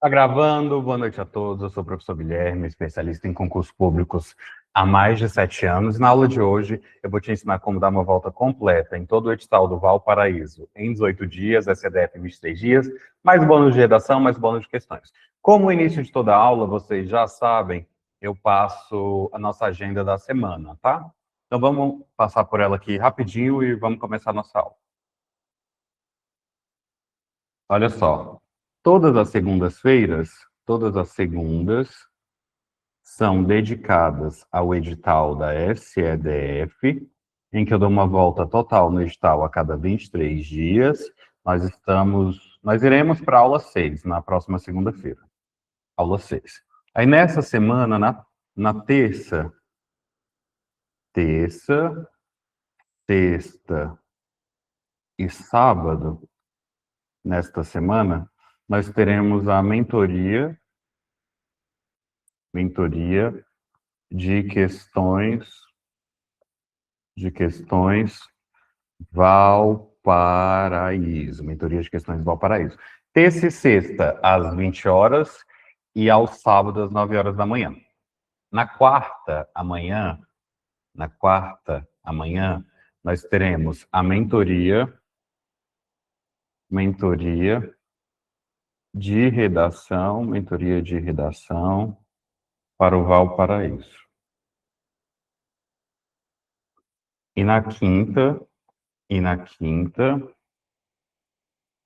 Tá gravando, boa noite a todos. Eu sou o professor Guilherme, especialista em concursos públicos há mais de 7 anos. Na aula de hoje, eu vou te ensinar como dar uma volta completa em todo o edital do Valparaíso em 18 dias, SEDF em 23 dias, mais bônus de redação, mais bônus de questões. Como o início de toda a aula, vocês já sabem, eu passo a nossa agenda da semana, tá? Então vamos passar por ela aqui rapidinho e vamos começar a nossa aula. Olha só, todas as segundas-feiras, todas as segundas, são dedicadas ao edital da SEDF, em que eu dou uma volta total no edital a cada 23 dias. Nós iremos para a aula 6, na próxima segunda-feira. Aula 6. Aí nessa semana, na terça, sexta e sábado, nesta semana, nós teremos a mentoria de questões Valparaíso, mentoria de questões Valparaíso. Terça e sexta, às 20 horas, e aos sábados, às 9 horas da manhã. Na quarta, amanhã, nós teremos a mentoria de redação para o Valparaíso. E na quinta,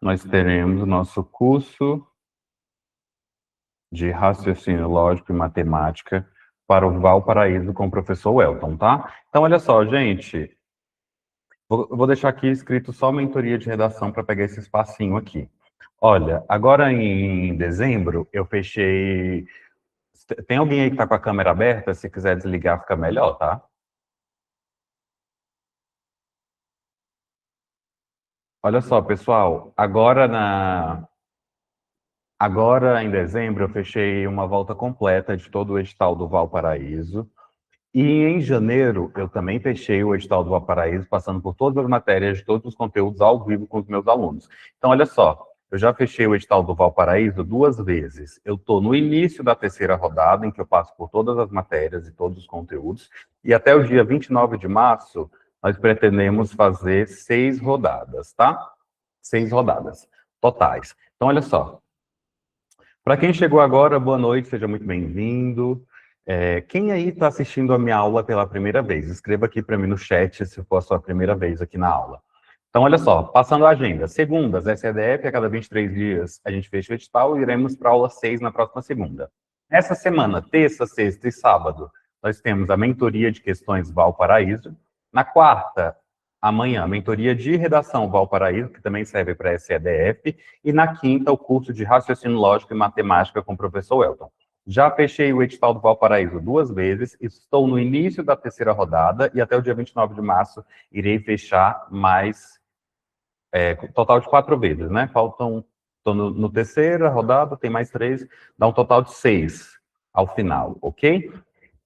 nós teremos o nosso curso de raciocínio lógico e matemática para o Valparaíso com o professor Welton, tá? Então, olha só, gente, vou deixar aqui escrito só mentoria de redação para pegar esse espacinho aqui. Olha, agora em dezembro, eu fechei... Tem alguém aí que está com a câmera aberta? Se quiser desligar, fica melhor, tá? Olha só, pessoal, agora em dezembro eu fechei uma volta completa de todo o edital do Valparaíso. E em janeiro eu também fechei o edital do Valparaíso, passando por todas as matérias, de todos os conteúdos ao vivo com os meus alunos. Então, olha só, eu já fechei o edital do Valparaíso 2 vezes. Eu estou no início da terceira rodada, em que eu passo por todas as matérias e todos os conteúdos. E até o dia 29 de março, nós pretendemos fazer 6 rodadas, tá? 6 rodadas totais. Então, olha só. Para quem chegou agora, boa noite, seja muito bem-vindo. Quem aí está assistindo a minha aula pela primeira vez? Escreva aqui para mim no chat se for a sua primeira vez aqui na aula. Então, olha só, passando a agenda. Segundas, SEDF, a cada 23 dias a gente fecha o edital e iremos para a aula 6 na próxima segunda. Essa semana, terça, sexta e sábado, nós temos a mentoria de questões Valparaíso. Na quarta, amanhã, mentoria de redação Valparaíso, que também serve para SEDF. E na quinta, o curso de raciocínio lógico e matemática com o professor Welton. Já fechei o edital do Valparaíso 2 vezes, estou no início da terceira rodada e até o dia 29 de março irei fechar mais, total de 4 vezes, né? Estou no terceira rodada, tem mais 3, dá um total de 6 ao final, ok?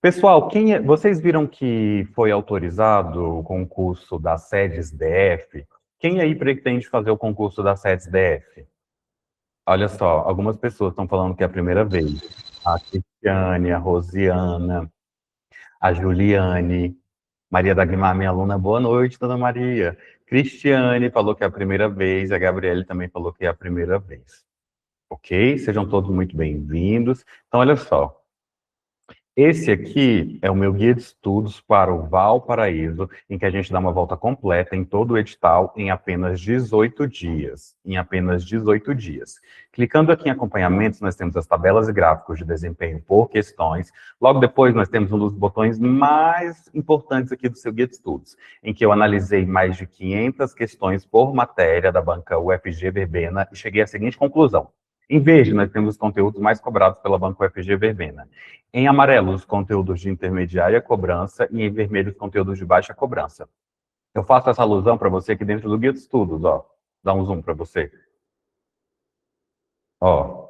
Pessoal, vocês viram que foi autorizado o concurso da SEDES DF? Quem aí pretende fazer o concurso da SEDES DF? Olha só, algumas pessoas estão falando que é a primeira vez. A Cristiane, a Rosiana, a Juliane, Maria da Guimar, minha aluna, boa noite, dona Maria. Cristiane falou que é a primeira vez, a Gabriele também falou que é a primeira vez. Ok? Sejam todos muito bem-vindos. Então, olha só. Esse aqui é o meu guia de estudos para o Valparaíso, em que a gente dá uma volta completa em todo o edital em apenas 18 dias. Clicando aqui em acompanhamentos, nós temos as tabelas e gráficos de desempenho por questões. Logo depois, nós temos um dos botões mais importantes aqui do seu guia de estudos, em que eu analisei mais de 500 questões por matéria da banca UFG Verbena e cheguei à seguinte conclusão. Em verde, nós temos os conteúdos mais cobrados pela banca UFG Verbena. Em amarelo, os conteúdos de intermediária cobrança e em vermelho, os conteúdos de baixa cobrança. Eu faço essa alusão para você aqui dentro do guia de estudos, ó. Dá um zoom para você. Ó.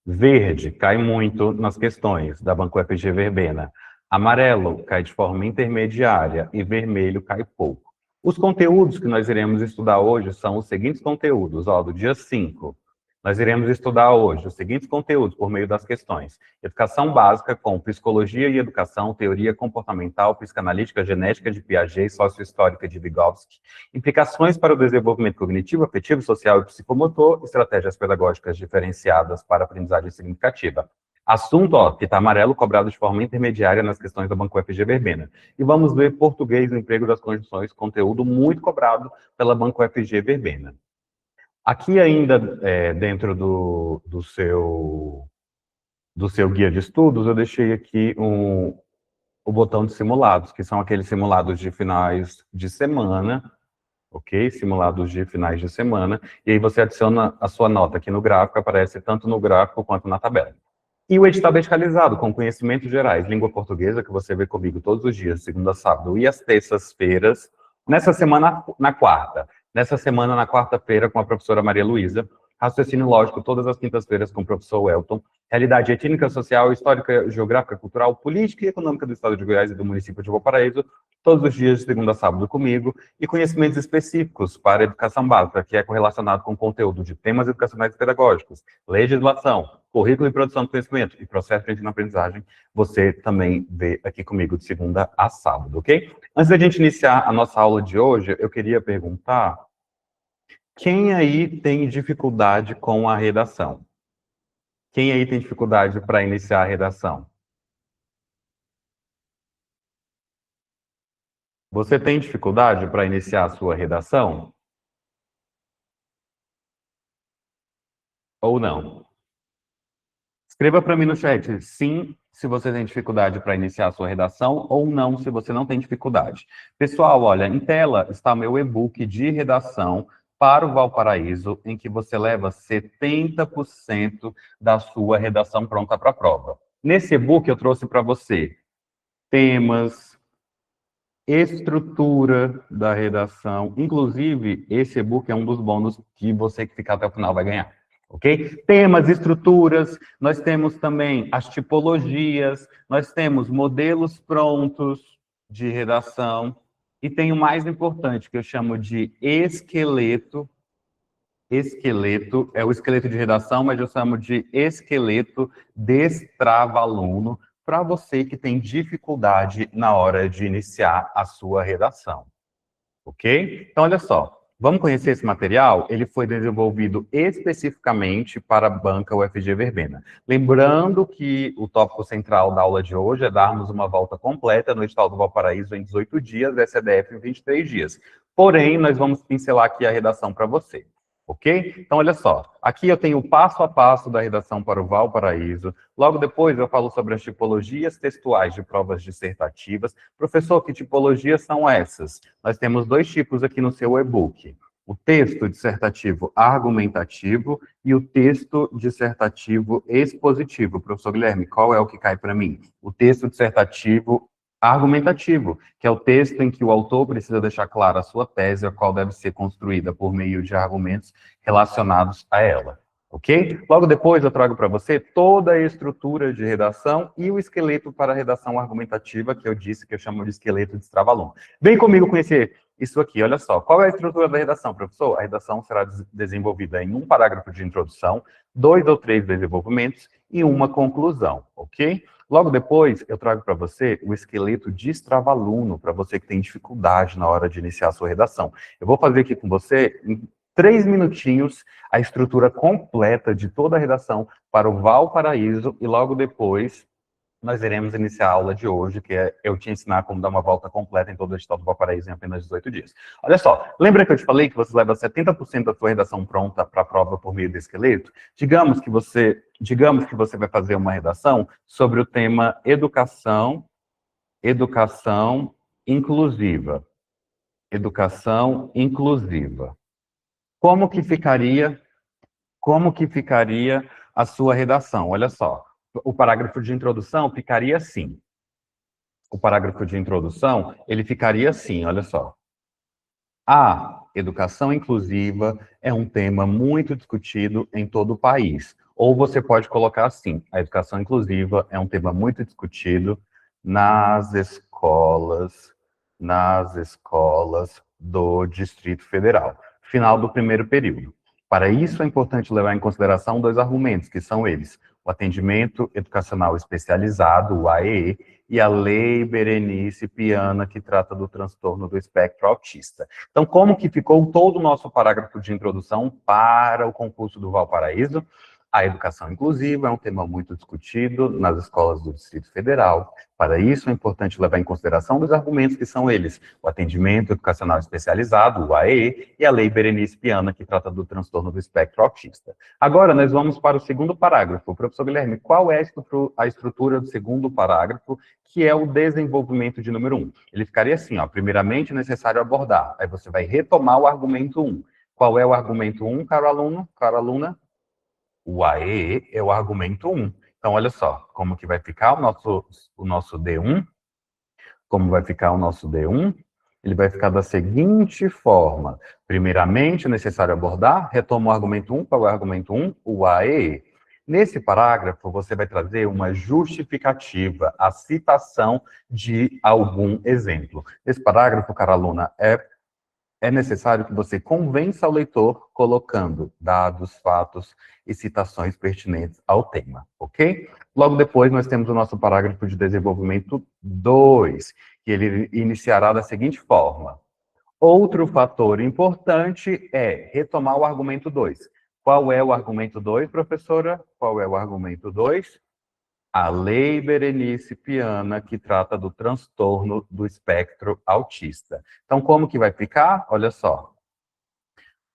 Verde cai muito nas questões da banca UFG Verbena. Amarelo cai de forma intermediária e vermelho cai pouco. Os conteúdos que nós iremos estudar hoje são os seguintes conteúdos, ó, do dia 5. Nós iremos estudar hoje os seguintes conteúdos por meio das questões: educação básica com psicologia e educação, teoria comportamental, psicanalítica, genética de Piaget, sociohistórica de Vygotsky, implicações para o desenvolvimento cognitivo, afetivo, social e psicomotor, estratégias pedagógicas diferenciadas para aprendizagem significativa. Assunto, ó, que está amarelo, cobrado de forma intermediária nas questões da Banco FG Verbena. E vamos ver português no emprego das condições, conteúdo muito cobrado pela Banco FG Verbena. Aqui ainda, dentro do seu guia de estudos, eu deixei aqui o botão de simulados, que são aqueles simulados de finais de semana, ok? Simulados de finais de semana, e aí você adiciona a sua nota aqui no gráfico, aparece tanto no gráfico quanto na tabela. E o edital verticalizado, com conhecimentos gerais, língua portuguesa, que você vê comigo todos os dias, segunda a sábado, e às terças-feiras, nessa semana, na quarta. Nessa semana, na quarta-feira, com a professora Maria Luísa, raciocínio lógico, todas as quintas-feiras com o professor Welton, realidade étnica, social, histórica, geográfica, cultural, política e econômica do estado de Goiás e do município de Valparaíso, todos os dias, de segunda a sábado comigo, e conhecimentos específicos para a educação básica, que é correlacionado com o conteúdo de temas educacionais e pedagógicos, legislação, currículo e produção de conhecimento e processo de ensino-aprendizagem, você também vê aqui comigo de segunda a sábado, ok? Antes da gente iniciar a nossa aula de hoje, eu queria perguntar: quem aí tem dificuldade com a redação? Quem aí tem dificuldade para iniciar a redação? Você tem dificuldade para iniciar a sua redação? Ou não? Escreva para mim no chat, sim, se você tem dificuldade para iniciar a sua redação, ou não, se você não tem dificuldade. Pessoal, olha, em tela está meu e-book de redação para o Valparaíso, em que você leva 70% da sua redação pronta para a prova. Nesse e-book eu trouxe para você temas, estrutura da redação. Inclusive, esse e-book é um dos bônus que você que ficar até o final vai ganhar, ok? Temas, estruturas, nós temos também as tipologias, nós temos modelos prontos de redação, e tem o mais importante, que eu chamo de esqueleto. Esqueleto é o esqueleto de redação, mas eu chamo de esqueleto destrava-aluno, para você que tem dificuldade na hora de iniciar a sua redação, ok? Então, olha só, vamos conhecer esse material? Ele foi desenvolvido especificamente para a banca UFG Verbena. Lembrando que o tópico central da aula de hoje é darmos uma volta completa no estado do Valparaíso em 18 dias, SDF em 23 dias. Porém, nós vamos pincelar aqui a redação para você. Ok? Então, olha só. Aqui eu tenho o passo a passo da redação para o Valparaíso. Logo depois eu falo sobre as tipologias textuais de provas dissertativas. Professor, que tipologias são essas? Nós temos dois tipos aqui no seu e-book: o texto dissertativo argumentativo e o texto dissertativo expositivo. Professor Guilherme, qual é o que cai para mim? O texto dissertativo argumentativo, que é o texto em que o autor precisa deixar clara a sua tese, a qual deve ser construída por meio de argumentos relacionados a ela. Ok? Logo depois eu trago para você toda a estrutura de redação e o esqueleto para a redação argumentativa, que eu disse que eu chamo de esqueleto de Strava-aluno. Vem comigo conhecer isso aqui, olha só. Qual é a estrutura da redação, professor? A redação será desenvolvida em um parágrafo de introdução, 2 ou 3 desenvolvimentos e uma conclusão, ok? Logo depois, eu trago para você o esqueleto de Strava-aluno, para você que tem dificuldade na hora de iniciar a sua redação. Eu vou fazer aqui com você, em 3 minutinhos, a estrutura completa de toda a redação para o Valparaíso, e logo depois nós iremos iniciar a aula de hoje, que é eu te ensinar como dar uma volta completa em todo o estado do Valparaíso em apenas 18 dias. Olha só, lembra que eu te falei que você leva 70% da sua redação pronta para a prova por meio do esqueleto? Digamos que você vai fazer uma redação sobre o tema educação inclusiva. Educação inclusiva. Como que ficaria a sua redação? Olha só, o parágrafo de introdução ficaria assim. O parágrafo de introdução, ele ficaria assim, olha só. A educação inclusiva é um tema muito discutido em todo o país. Ou você pode colocar assim: a educação inclusiva é um tema muito discutido nas escolas do Distrito Federal. Final do primeiro período. Para isso, é importante levar em consideração dois argumentos, que são eles: o atendimento educacional especializado, o AEE, e a Lei Berenice Piana, que trata do transtorno do espectro autista. Então, como que ficou todo o nosso parágrafo de introdução para o concurso do Valparaíso? A educação inclusiva é um tema muito discutido nas escolas do Distrito Federal. Para isso, é importante levar em consideração dois argumentos, que são eles: o atendimento educacional especializado, o AEE, e a Lei Berenice Piana, que trata do transtorno do espectro autista. Agora, nós vamos para o segundo parágrafo. Professor Guilherme, qual é a estrutura do segundo parágrafo, que é o desenvolvimento de número 1? Ele ficaria assim, ó: primeiramente é necessário abordar. Aí você vai retomar o argumento 1. Qual é o argumento 1, caro aluno, cara aluna? O AE é o argumento 1. Então, olha só, como que vai ficar o nosso D1? Como vai ficar o nosso D1? Ele vai ficar da seguinte forma: primeiramente, é necessário abordar, retoma o argumento 1, qual é o argumento 1? O AE. Nesse parágrafo, você vai trazer uma justificativa, a citação de algum exemplo. Nesse parágrafo, cara aluna, é necessário que você convença o leitor colocando dados, fatos e citações pertinentes ao tema, ok? Logo depois, nós temos o nosso parágrafo de desenvolvimento 2, que ele iniciará da seguinte forma: outro fator importante é retomar o argumento 2. Qual é o argumento 2, professora? Qual é o argumento 2? A Lei Berenice Piana, que trata do transtorno do espectro autista. Então, como que vai ficar? Olha só.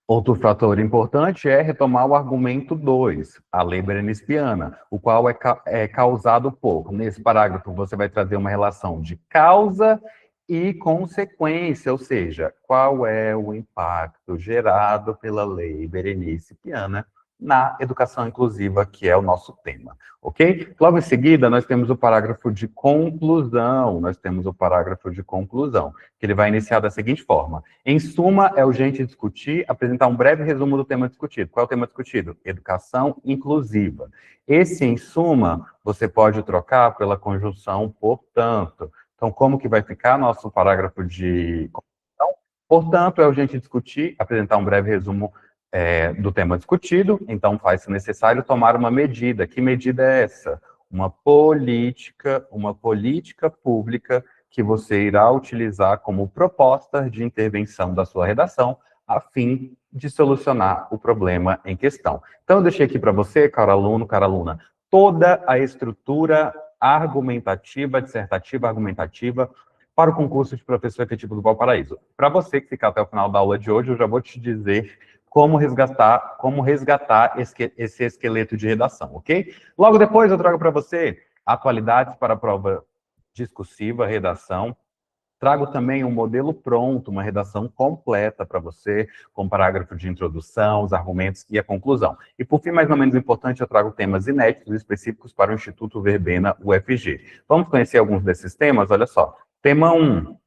Outro fator importante é retomar o argumento 2, a Lei Berenice Piana, o qual é causado por. Nesse parágrafo, você vai trazer uma relação de causa e consequência, ou seja, qual é o impacto gerado pela Lei Berenice Piana na educação inclusiva, que é o nosso tema, ok? Logo em seguida, nós temos o parágrafo de conclusão, que ele vai iniciar da seguinte forma: em suma, é urgente discutir, apresentar um breve resumo do tema discutido. Qual é o tema discutido? Educação inclusiva. Esse, em suma, você pode trocar pela conjunção portanto. Então, como que vai ficar nosso parágrafo de conclusão? Portanto, é urgente discutir, apresentar um breve resumo do tema discutido. Então, faz-se necessário tomar uma medida. Que medida é essa? Uma política pública que você irá utilizar como proposta de intervenção da sua redação, a fim de solucionar o problema em questão. Então, eu deixei aqui para você, caro aluno, cara aluna, toda a estrutura argumentativa, dissertativa argumentativa, para o concurso de professor efetivo do Valparaíso. Para você que ficar até o final da aula de hoje, eu já vou te dizer como resgatar esse esqueleto de redação, ok? Logo depois eu trago para você atualidades para a prova discursiva, redação. Trago também um modelo pronto, uma redação completa para você, com parágrafo de introdução, os argumentos e a conclusão. E por fim, mais ou menos importante, eu trago temas inéditos específicos para o Instituto Verbena UFG. Vamos conhecer alguns desses temas? Olha só. Tema 1.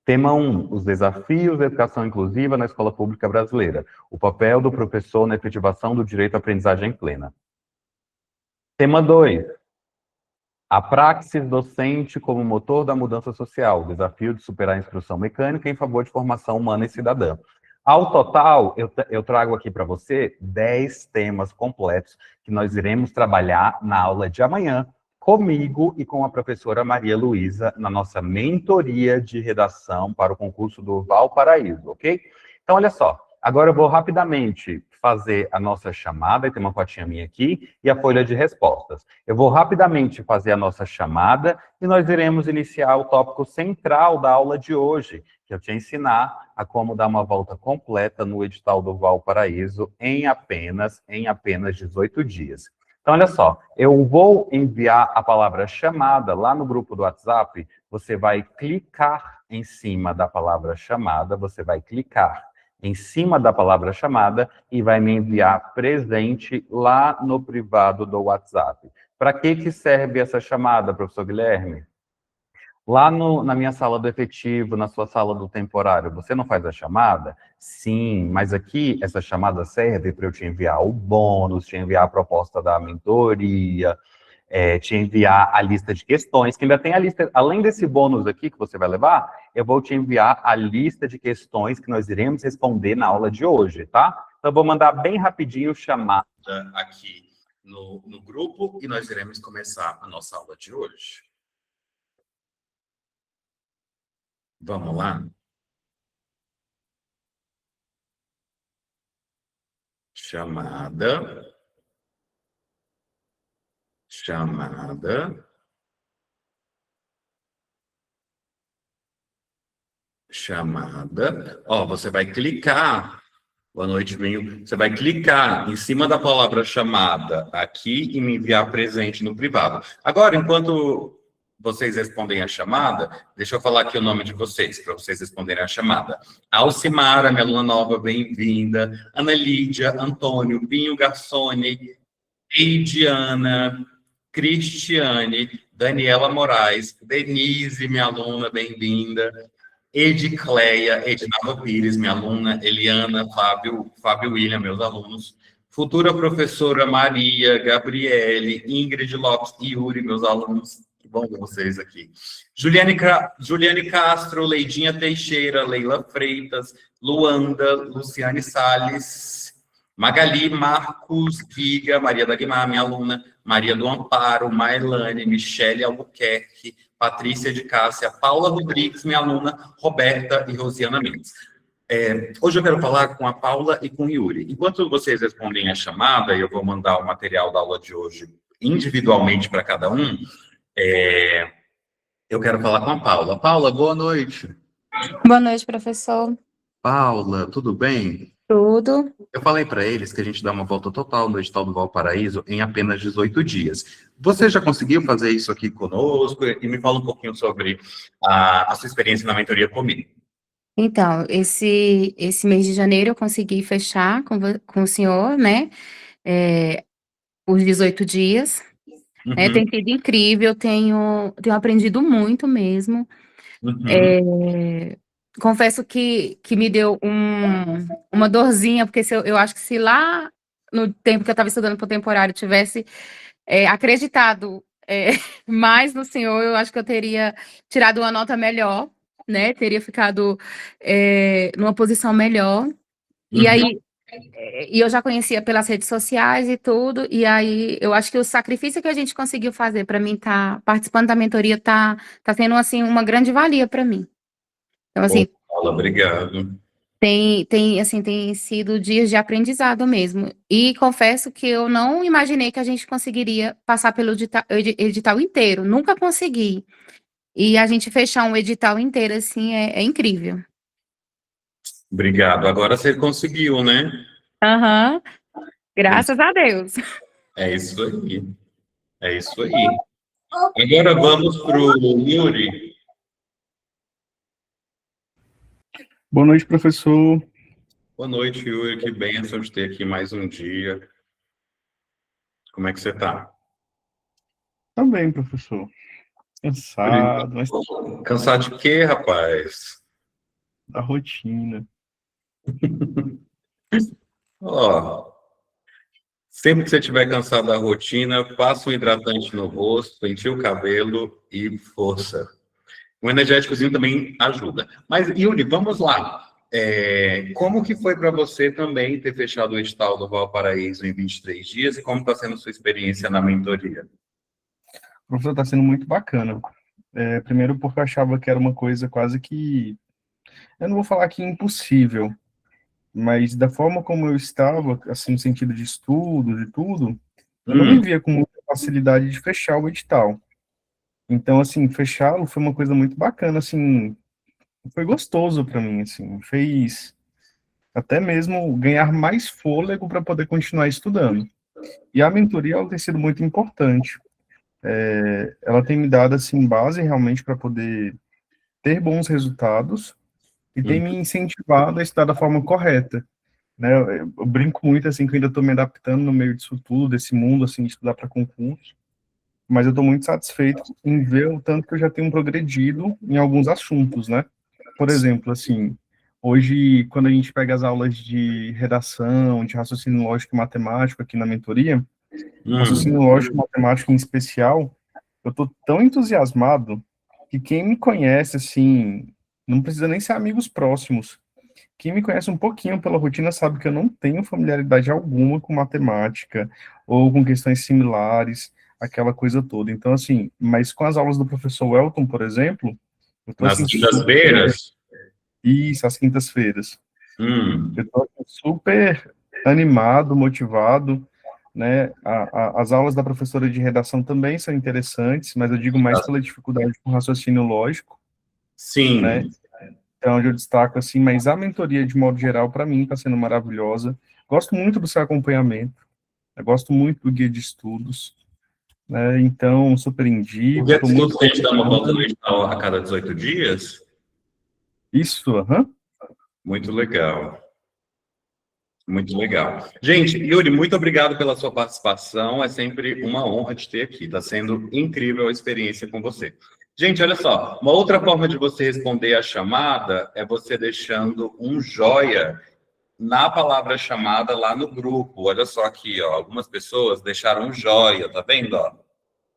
Tema 1, os desafios da educação inclusiva na escola pública brasileira. O papel do professor na efetivação do direito à aprendizagem plena. Tema 2, a praxis docente como motor da mudança social. O desafio de superar a instrução mecânica em favor de formação humana e cidadã. Ao total, eu trago aqui para você 10 temas completos que nós iremos trabalhar na aula de amanhã, comigo e com a professora Maria Luísa, na nossa mentoria de redação para o concurso do Valparaíso, ok? Então, olha só, agora eu vou rapidamente fazer a nossa chamada, e tem uma fotinha minha aqui, e a folha de respostas. Eu vou rapidamente fazer a nossa chamada e nós iremos iniciar o tópico central da aula de hoje, que eu te ensinar a como dar uma volta completa no edital do Valparaíso em apenas 18 dias. Então, olha só, eu vou enviar a palavra chamada lá no grupo do WhatsApp, você vai clicar em cima da palavra chamada, e vai me enviar presente lá no privado do WhatsApp. Para que serve essa chamada, professor Guilherme? Lá na minha sala do efetivo, na sua sala do temporário, você não faz a chamada? Sim, mas aqui essa chamada serve para eu te enviar o bônus, te enviar a proposta da mentoria, te enviar a lista de questões, que ainda tem a lista, além desse bônus aqui que você vai levar, eu vou te enviar a lista de questões que nós iremos responder na aula de hoje, tá? Então, eu vou mandar bem rapidinho chamada aqui no grupo e nós iremos começar a nossa aula de hoje. Vamos lá? Chamada. Chamada. Chamada. Ó, você vai clicar. Boa noite, Vinho. Você vai clicar em cima da palavra chamada aqui e me enviar presente no privado. Agora, enquanto vocês respondem a chamada, deixa eu falar aqui o nome de vocês, para vocês responderem a chamada. Alcimara, minha aluna nova, bem-vinda. Ana Lídia, Antônio, Vinho Garçone, Eidiana, Cristiane, Daniela Moraes, Denise, minha aluna, bem-vinda. Edicleia, Edinalva Pires, minha aluna, Eliana, Fábio William, meus alunos. Futura professora Maria, Gabriele, Ingrid Lopes e Yuri, meus alunos. Que bom ver vocês aqui. Juliane Castro, Leidinha Teixeira, Leila Freitas, Luanda, Luciane Salles, Magali, Marcos, Viga, Maria da Guimar, minha aluna, Maria do Amparo, Mailane, Michele Albuquerque, Patrícia de Cássia, Paula Rodrigues, minha aluna, Roberta e Rosiana Mendes. Hoje eu quero falar com a Paula e com o Yuri. Enquanto vocês respondem a chamada, eu vou mandar o material da aula de hoje individualmente para cada um, eu quero falar com a Paula. Paula, boa noite. Boa noite, professor. Paula, tudo bem? Tudo. Eu falei para eles que a gente dá uma volta total no edital do Valparaíso em apenas 18 dias. Você já conseguiu fazer isso aqui conosco? E me fala um pouquinho sobre a sua experiência na mentoria comigo. Então, esse mês de janeiro eu consegui fechar com o senhor, né, os 18 dias. Uhum. Tem sido incrível, tenho aprendido muito mesmo. Uhum. Confesso que me deu uma dorzinha, porque eu acho que se lá no tempo que eu estava estudando para o temporário tivesse acreditado mais no senhor, eu acho que eu teria tirado uma nota melhor, né? Teria ficado numa posição melhor. E aí, eu já conhecia pelas redes sociais e tudo, e aí eu acho que o sacrifício que a gente conseguiu fazer para mim estar participando da mentoria tá sendo assim uma grande valia para mim. Então, assim, Paula, obrigado. tem sido dias de aprendizado mesmo. E confesso que eu não imaginei que a gente conseguiria passar pelo edital inteiro. Nunca consegui. E a gente fechar um edital inteiro, assim, é incrível. Obrigado. Agora você conseguiu, né? Aham. Graças a Deus. É isso aí. É isso aí. Agora vamos para o Yuri. Boa noite, professor. Boa noite, Yuri. Que bênção de ter aqui mais um dia. Como é que você está? Tá bem, professor. Cansado, mas Cansado de quê, rapaz? da rotina. Ó, sempre que você estiver cansado da rotina, passa um hidratante no rosto, penteia o cabelo e força. Um energéticozinho também ajuda. Mas, Yuri, vamos lá. Como que foi para você também ter fechado o edital do Valparaíso em 23 dias e como está sendo a sua experiência na mentoria? Professor, tá sendo muito bacana. Primeiro porque eu achava que era uma coisa quase que... Eu não vou falar que impossível, mas da forma como eu estava, assim, no sentido de estudos e tudo, eu não me via com muita facilidade de fechar o edital. Então, assim, fechá-lo foi uma coisa muito bacana, assim, foi gostoso para mim, assim, fez até mesmo ganhar mais fôlego para poder continuar estudando. E a mentoria, ela tem sido muito importante. Ela tem me dado, assim, base realmente para poder ter bons resultados e tem me incentivado a estudar da forma correta, né? Eu brinco muito, assim, que eu ainda estou me adaptando no meio disso tudo, desse mundo, assim, de estudar para concurso, mas eu estou muito satisfeito em ver o tanto que eu já tenho progredido em alguns assuntos, né? Por exemplo, assim, hoje, quando a gente pega as aulas de redação, de raciocínio lógico e matemático aqui na mentoria, raciocínio lógico e matemático em especial, eu tô tão entusiasmado que quem me conhece, assim, não precisa nem ser amigos próximos, quem me conhece um pouquinho pela rotina sabe que eu não tenho familiaridade alguma com matemática ou com questões similares, aquela coisa toda. Então, assim, mas com as aulas do professor Welton, por exemplo, eu tô Nas assim, quintas-feiras? isso, às quintas-feiras. Hum, Eu tô assim, super animado, motivado, né? As aulas da professora de redação também são interessantes, mas eu digo mais pela dificuldade com raciocínio lógico, né? sim. É onde eu destaco assim, mas a mentoria de modo geral para mim está sendo maravilhosa. Gosto muito do seu acompanhamento, eu gosto muito do guia de estudos, né? Então super O indico, guia de estou muito estudos que a gente dá uma volta no feliz. edital a cada 18 dias? Isso, aham. Muito legal. Muito legal. Gente, Yuri, muito obrigado pela sua participação. É sempre uma honra te ter aqui. Está sendo incrível a experiência com você. Gente, olha só. Uma outra forma de você responder a chamada é você deixando um joia na palavra chamada lá no grupo. Olha só aqui, ó. Algumas pessoas deixaram um joia, tá vendo, ó?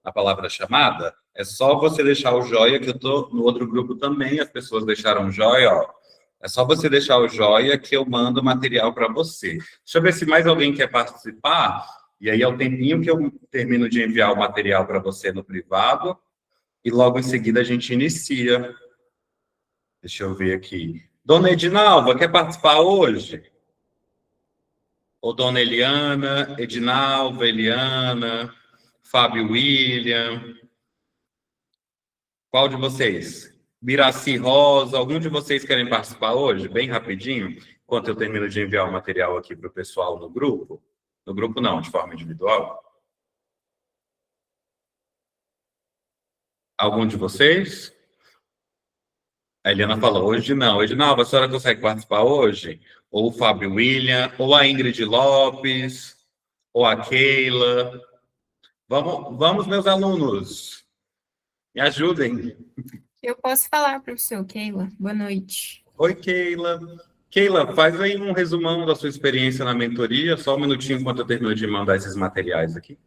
Na palavra chamada. É só você deixar o joia, que eu tô no outro grupo também. As pessoas deixaram um joia, ó. É só você deixar o joia que eu mando o material para você. Deixa eu ver se mais alguém quer participar. E aí é o tempinho que eu termino de enviar o material para você no privado. E logo em seguida a gente inicia. Deixa eu ver aqui. Dona Edinalva, quer participar hoje? Ou Dona Eliana, Edinalva, Eliana, Fábio William. Qual de vocês? Miraci Rosa, algum de vocês querem participar hoje? Bem rapidinho, enquanto eu termino de enviar o material aqui para o pessoal no grupo. No grupo não, de forma individual. Algum de vocês? A Eliana falou, hoje não. Edinalva, a senhora consegue participar hoje? Ou o Fábio William, ou a Ingrid Lopes, ou a Keila. Vamos, meus alunos. Me ajudem. Eu posso falar, professor Keila. Boa noite. Oi, Keila. Keila, faz aí um resumão da sua experiência na mentoria, só um minutinho enquanto eu termino de mandar esses materiais aqui.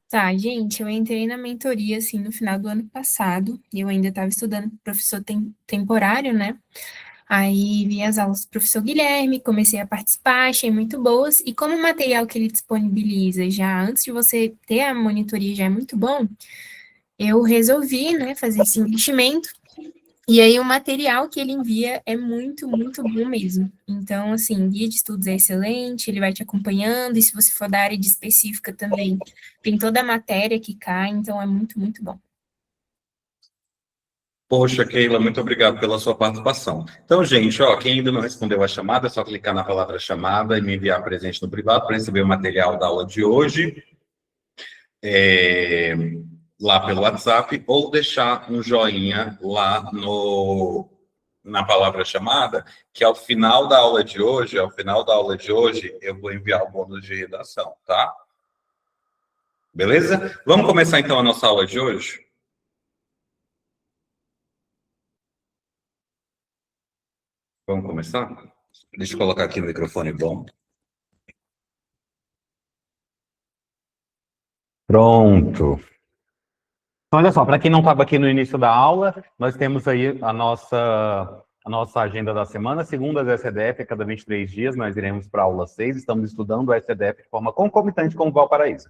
Tá, gente, eu entrei na mentoria, assim, no final do ano passado, e eu ainda estava estudando com professor temporário, né? Aí vi as aulas do professor Guilherme, comecei a participar, achei muito boas, e como o material que ele disponibiliza já antes de você ter a monitoria já é muito bom, eu resolvi, né, fazer esse investimento. E aí o material que ele envia é muito, muito bom mesmo. Então, assim, guia de estudos é excelente, ele vai te acompanhando, e se você for da área de específica também, tem toda a matéria que cai, então é muito, muito bom. Poxa, Keila, muito obrigado pela sua participação. Então, gente, ó, quem ainda não respondeu a chamada, é só clicar na palavra chamada e me enviar presente no privado para receber o material da aula de hoje, lá pelo WhatsApp, ou deixar um joinha lá na palavra chamada, que ao final da aula de hoje, eu vou enviar o bônus de redação, tá? Beleza? Vamos começar então a nossa aula de hoje? Vamos começar? Deixa eu colocar aqui o microfone bom. Pronto. Então, olha só, para quem não estava aqui no início da aula, nós temos aí a nossa agenda da semana. Segundas, SEDEF, a cada 23 dias, nós iremos para a aula 6. Estamos estudando o SEDEF de forma concomitante com o Valparaíso.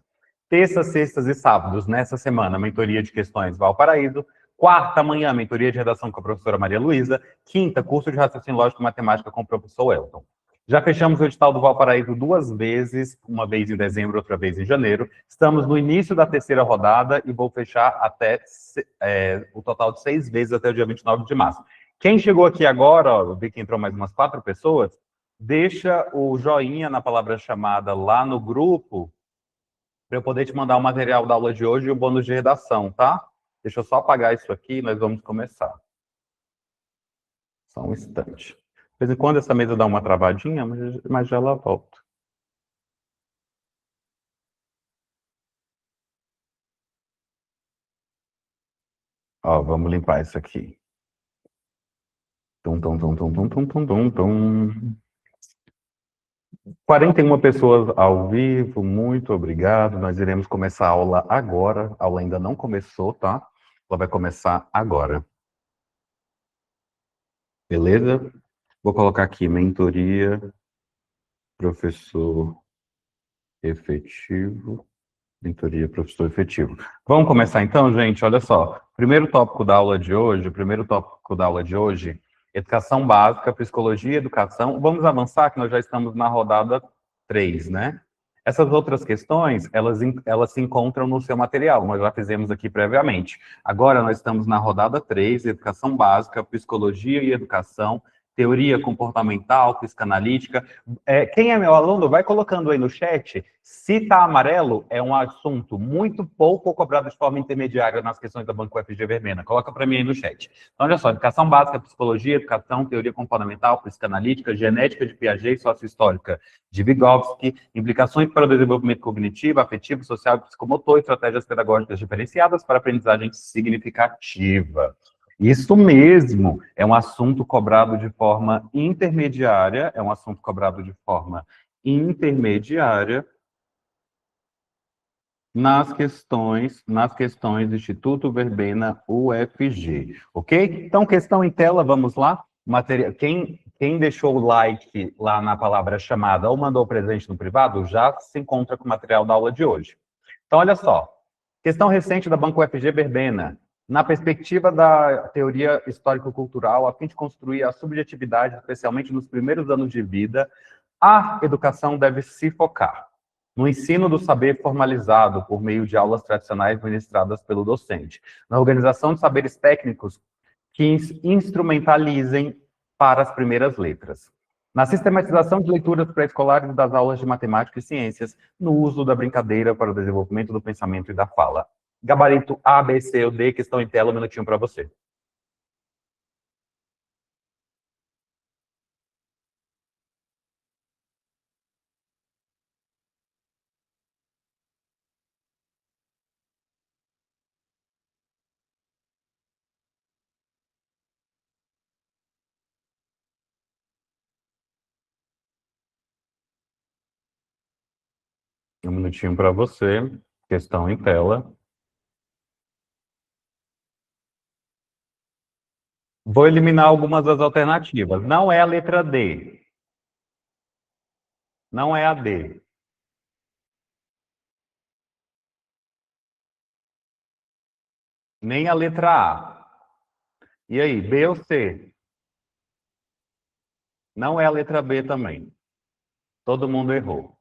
Terças, sextas e sábados, nessa semana, mentoria de questões Valparaíso. Quarta, amanhã, mentoria de redação com a professora Maria Luísa. Quinta, curso de raciocínio lógico e matemática com o professor Elton. Já fechamos o edital do Valparaíso 2 vezes, uma vez em dezembro, outra vez em janeiro. Estamos no início da terceira rodada e vou fechar até o total de 6 vezes até o dia 29 de março. Quem chegou aqui agora, ó, eu vi que entrou mais umas 4 pessoas, deixa o joinha na palavra chamada lá no grupo, para eu poder te mandar o material da aula de hoje e o bônus de redação, tá? Deixa eu só apagar isso aqui e nós vamos começar. Só um instante. De vez em quando essa mesa dá uma travadinha, mas já ela volta. Ó, vamos limpar isso aqui. Tum, tum, tum, tum, tum, tum, tum, tum, tum. 41 pessoas ao vivo, muito obrigado. Nós iremos começar a aula agora. A aula ainda não começou, tá? Ela vai começar agora. Beleza? Vou colocar aqui, mentoria, professor efetivo. Mentoria, professor efetivo. Vamos começar então, gente? Olha só. Primeiro tópico da aula de hoje, educação básica, psicologia e educação. Vamos avançar, que nós já estamos na rodada 3, né? Essas outras questões, elas se encontram no seu material, nós já fizemos aqui previamente. Agora nós estamos na rodada 3, educação básica, psicologia e educação, teoria comportamental, psicanalítica. Quem é meu aluno, vai colocando aí no chat. Se está amarelo, é um assunto muito pouco cobrado de forma intermediária nas questões da Banco UFG Vermelha. Coloca para mim aí no chat. Então, olha só, educação básica, psicologia, educação, teoria comportamental, psicanalítica, genética de Piaget e sociohistórica de Vygotsky, implicações para o desenvolvimento cognitivo, afetivo, social e psicomotor, estratégias pedagógicas diferenciadas para aprendizagem significativa. Isso mesmo, é um assunto cobrado de forma intermediária, nas questões do Instituto Verbena UFG, ok? Então, questão em tela, vamos lá? Quem deixou o like lá na palavra chamada ou mandou presente no privado, já se encontra com o material da aula de hoje. Então, olha só. Questão recente da Banco UFG Verbena. Na perspectiva da teoria histórico-cultural, a fim de construir a subjetividade, especialmente nos primeiros anos de vida, a educação deve se focar no ensino do saber formalizado por meio de aulas tradicionais ministradas pelo docente, na organização de saberes técnicos que instrumentalizem para as primeiras letras, na sistematização de leituras pré-escolares das aulas de matemática e ciências, no uso da brincadeira para o desenvolvimento do pensamento e da fala. Gabarito A, B, C ou D, questão em tela, um minutinho para você. Um minutinho para você, questão em tela. Vou eliminar algumas das alternativas. Não é a letra D. Não é a D. Nem a letra A. E aí, B ou C? Não é a letra B também. Todo mundo errou.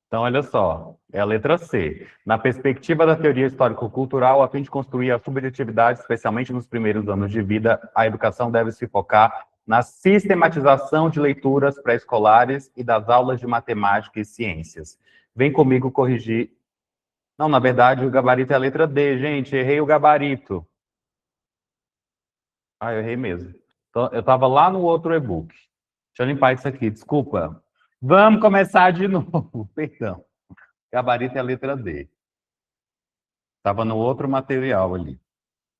Então, olha só, é a letra C. Na perspectiva da teoria histórico-cultural, a fim de construir a subjetividade, especialmente nos primeiros anos de vida, a educação deve se focar na sistematização de leituras pré-escolares e das aulas de matemática e ciências. Vem comigo corrigir. Não, na verdade, o gabarito é a letra D, gente. Errei o gabarito. Ah, eu errei mesmo. Então, eu estava lá no outro e-book. Deixa eu limpar isso aqui, desculpa. Vamos começar de novo, perdão. Gabarito é a letra D. Estava no outro material ali.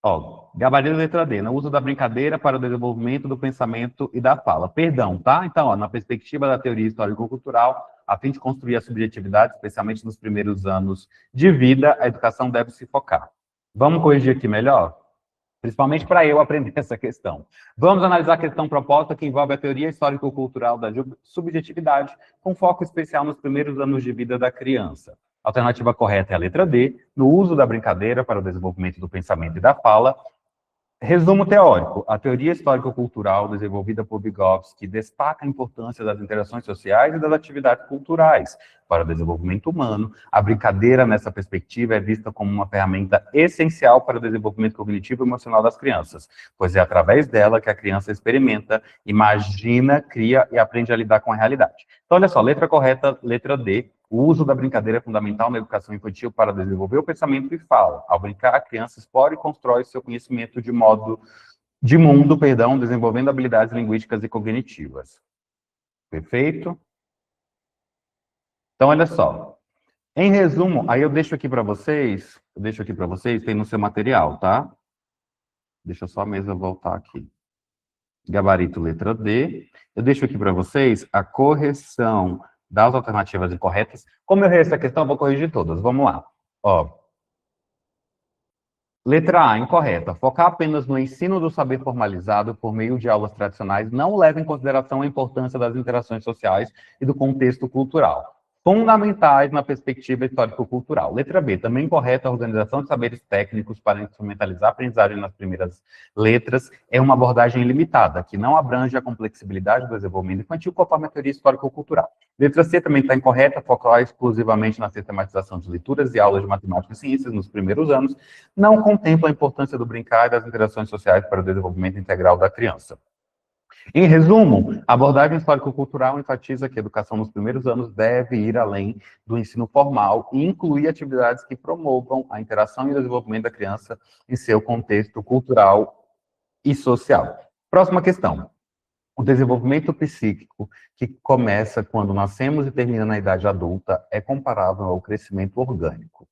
Ó, gabarito é a letra D, no uso da brincadeira para o desenvolvimento do pensamento e da fala. Perdão, tá? Então, ó, na perspectiva da teoria histórico-cultural, a fim de construir a subjetividade, especialmente nos primeiros anos de vida, a educação deve se focar. Vamos corrigir aqui melhor? Principalmente para eu aprender essa questão. Vamos analisar a questão proposta que envolve a teoria histórico-cultural da subjetividade, com foco especial nos primeiros anos de vida da criança. A alternativa correta é a letra D, no uso da brincadeira para o desenvolvimento do pensamento e da fala. Resumo teórico. A teoria histórico-cultural desenvolvida por Vygotsky destaca a importância das interações sociais e das atividades culturais para o desenvolvimento humano. A brincadeira, nessa perspectiva, é vista como uma ferramenta essencial para o desenvolvimento cognitivo e emocional das crianças, pois é através dela que a criança experimenta, imagina, cria e aprende a lidar com a realidade. Então, olha só, letra correta, letra D. O uso da brincadeira é fundamental na educação infantil para desenvolver o pensamento e fala. Ao brincar, a criança explora e constrói seu conhecimento de mundo, desenvolvendo habilidades linguísticas e cognitivas. Perfeito? Então, olha só. Em resumo, aí eu deixo aqui para vocês, tem no seu material, tá? Deixa só a mesa voltar aqui. Gabarito, letra D. Eu deixo aqui para vocês a correção das alternativas incorretas. Como eu errei essa questão, eu vou corrigir todas. Vamos lá. Ó. Letra A, incorreta. Focar apenas no ensino do saber formalizado por meio de aulas tradicionais não leva em consideração a importância das interações sociais e do contexto cultural, fundamentais na perspectiva histórico-cultural. Letra B, também incorreta. A organização de saberes técnicos para instrumentalizar a aprendizagem nas primeiras letras é uma abordagem limitada, que não abrange a complexibilidade do desenvolvimento infantil conforme a teoria histórico-cultural. Letra C também está incorreta. Focar exclusivamente na sistematização de leituras e aulas de matemática e ciências nos primeiros anos não contempla a importância do brincar e das interações sociais para o desenvolvimento integral da criança. Em resumo, a abordagem histórico-cultural enfatiza que a educação nos primeiros anos deve ir além do ensino formal e incluir atividades que promovam a interação e o desenvolvimento da criança em seu contexto cultural e social. Próxima questão. O desenvolvimento psíquico, que começa quando nascemos e termina na idade adulta, é comparável ao crescimento orgânico.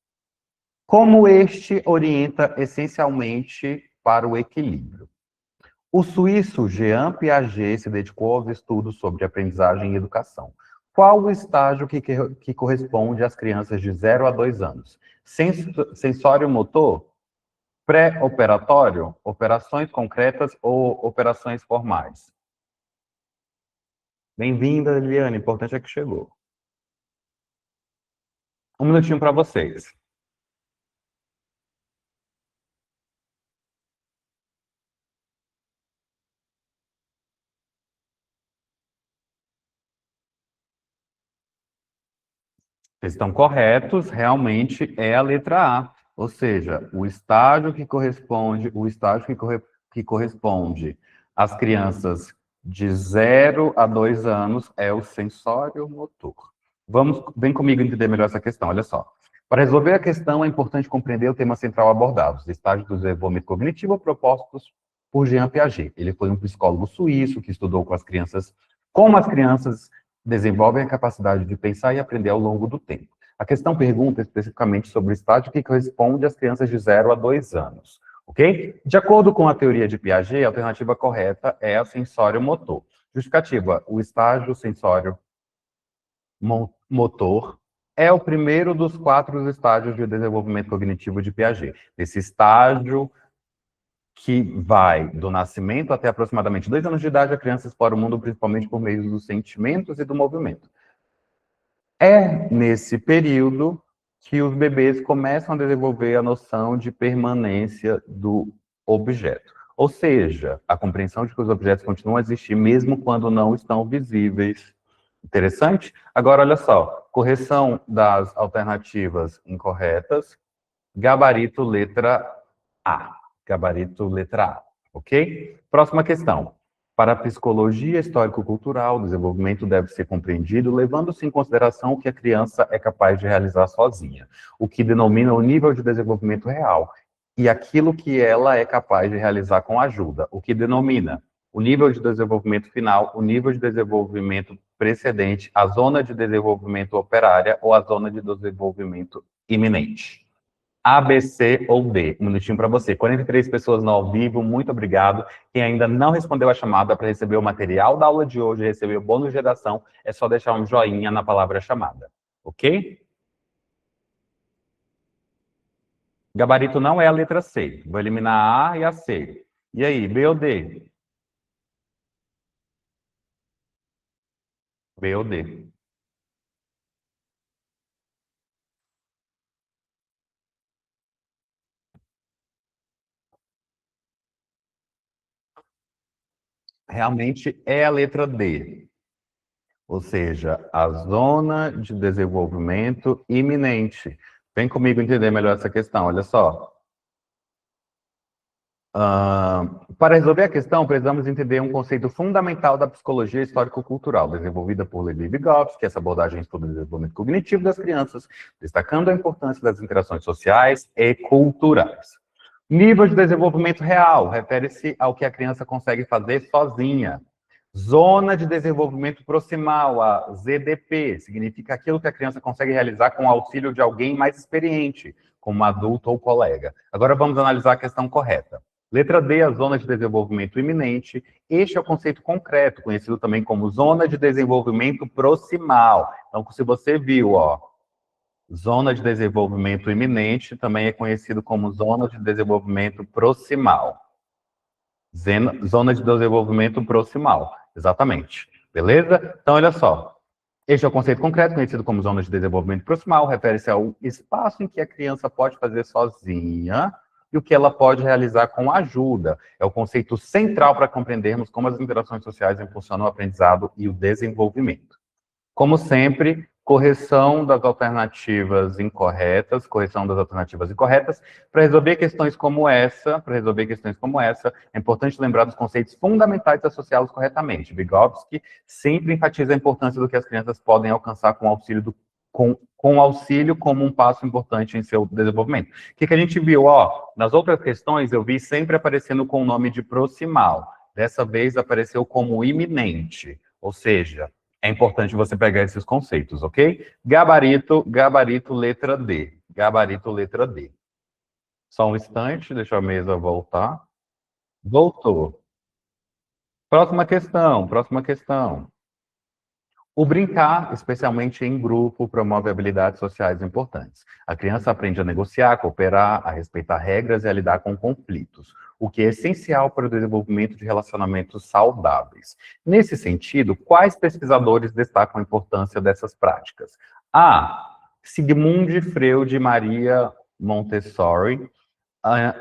Como este orienta essencialmente para o equilíbrio? O suíço Jean Piaget se dedicou aos estudos sobre aprendizagem e educação. Qual o estágio que corresponde às crianças de 0 a 2 anos? Sensório motor? Pré-operatório? Operações concretas ou operações formais? Bem-vinda, Liliane. Importante é que chegou. Um minutinho para vocês. Vocês estão corretos, realmente é a letra A, ou seja, o estágio que corresponde às crianças de 0 a 2 anos é o sensório motor. Vem comigo entender melhor essa questão, olha só. Para resolver a questão, é importante compreender o tema central abordado, os estágios do desenvolvimento cognitivo propostos por Jean Piaget. Ele foi um psicólogo suíço que estudou como as crianças desenvolvem a capacidade de pensar e aprender ao longo do tempo. A questão pergunta especificamente sobre o estágio que corresponde às crianças de 0 a 2 anos, ok? De acordo com a teoria de Piaget, a alternativa correta é a sensório-motor. Justificativa, o estágio sensório-motor é o primeiro dos 4 estágios de desenvolvimento cognitivo de Piaget. Esse estágio que vai do nascimento até aproximadamente 2 anos de idade, a criança explora o mundo principalmente por meio dos sentimentos e do movimento. É nesse período que os bebês começam a desenvolver a noção de permanência do objeto. Ou seja, a compreensão de que os objetos continuam a existir mesmo quando não estão visíveis. Interessante? Agora, olha só, correção das alternativas incorretas, gabarito letra A. Gabarito letra A, ok? Próxima questão. Para a psicologia histórico-cultural, o desenvolvimento deve ser compreendido levando-se em consideração o que a criança é capaz de realizar sozinha, o que denomina o nível de desenvolvimento real, e aquilo que ela é capaz de realizar com ajuda, o que denomina o nível de desenvolvimento final, o nível de desenvolvimento precedente, a zona de desenvolvimento operária ou a zona de desenvolvimento iminente. A, B, C ou D. Um minutinho para você. 43 pessoas no ao vivo, muito obrigado. Quem ainda não respondeu a chamada para receber o material da aula de hoje, receber o bônus de redação, é só deixar um joinha na palavra chamada, ok? Gabarito não é a letra C. Vou eliminar a A e a C. E aí, B ou D? B ou D? Realmente é a letra D. Ou seja, a zona de desenvolvimento iminente. Vem comigo entender melhor essa questão, olha só. Para resolver a questão, precisamos entender um conceito fundamental da psicologia histórico-cultural, desenvolvida por Levi Vygotsky. Essa abordagem estuda o desenvolvimento cognitivo das crianças, destacando a importância das interações sociais e culturais. Nível de desenvolvimento real, refere-se ao que a criança consegue fazer sozinha. Zona de desenvolvimento proximal, a ZDP, significa aquilo que a criança consegue realizar com o auxílio de alguém mais experiente, como adulto ou colega. Agora vamos analisar a questão correta. Letra D, a zona de desenvolvimento iminente. Este é o conceito concreto, conhecido também como zona de desenvolvimento proximal. Então, se você viu, ó, Zona de desenvolvimento iminente também é conhecido como zona de desenvolvimento proximal. Zona de desenvolvimento proximal, exatamente. Beleza? Então, olha só. Este é o conceito concreto, conhecido como zona de desenvolvimento proximal, refere-se ao espaço em que a criança pode fazer sozinha e o que ela pode realizar com ajuda. É o conceito central para compreendermos como as interações sociais impulsionam o aprendizado e o desenvolvimento. Como sempre, correção das alternativas incorretas, para resolver questões como essa, é importante lembrar dos conceitos fundamentais e associá-los corretamente. Vygotsky sempre enfatiza a importância do que as crianças podem alcançar com auxílio como um passo importante em seu desenvolvimento. O que a gente viu? Nas outras questões, eu vi sempre aparecendo com o nome de proximal. Dessa vez, apareceu como iminente, ou seja, é importante você pegar esses conceitos, ok? Gabarito, letra D. Gabarito, letra D. Só um instante, deixa a mesa voltar. Voltou. Próxima questão. O brincar, especialmente em grupo, promove habilidades sociais importantes. A criança aprende a negociar, a cooperar, a respeitar regras e a lidar com conflitos, o que é essencial para o desenvolvimento de relacionamentos saudáveis. Nesse sentido, quais pesquisadores destacam a importância dessas práticas? A. Sigmund Freud, Maria Montessori,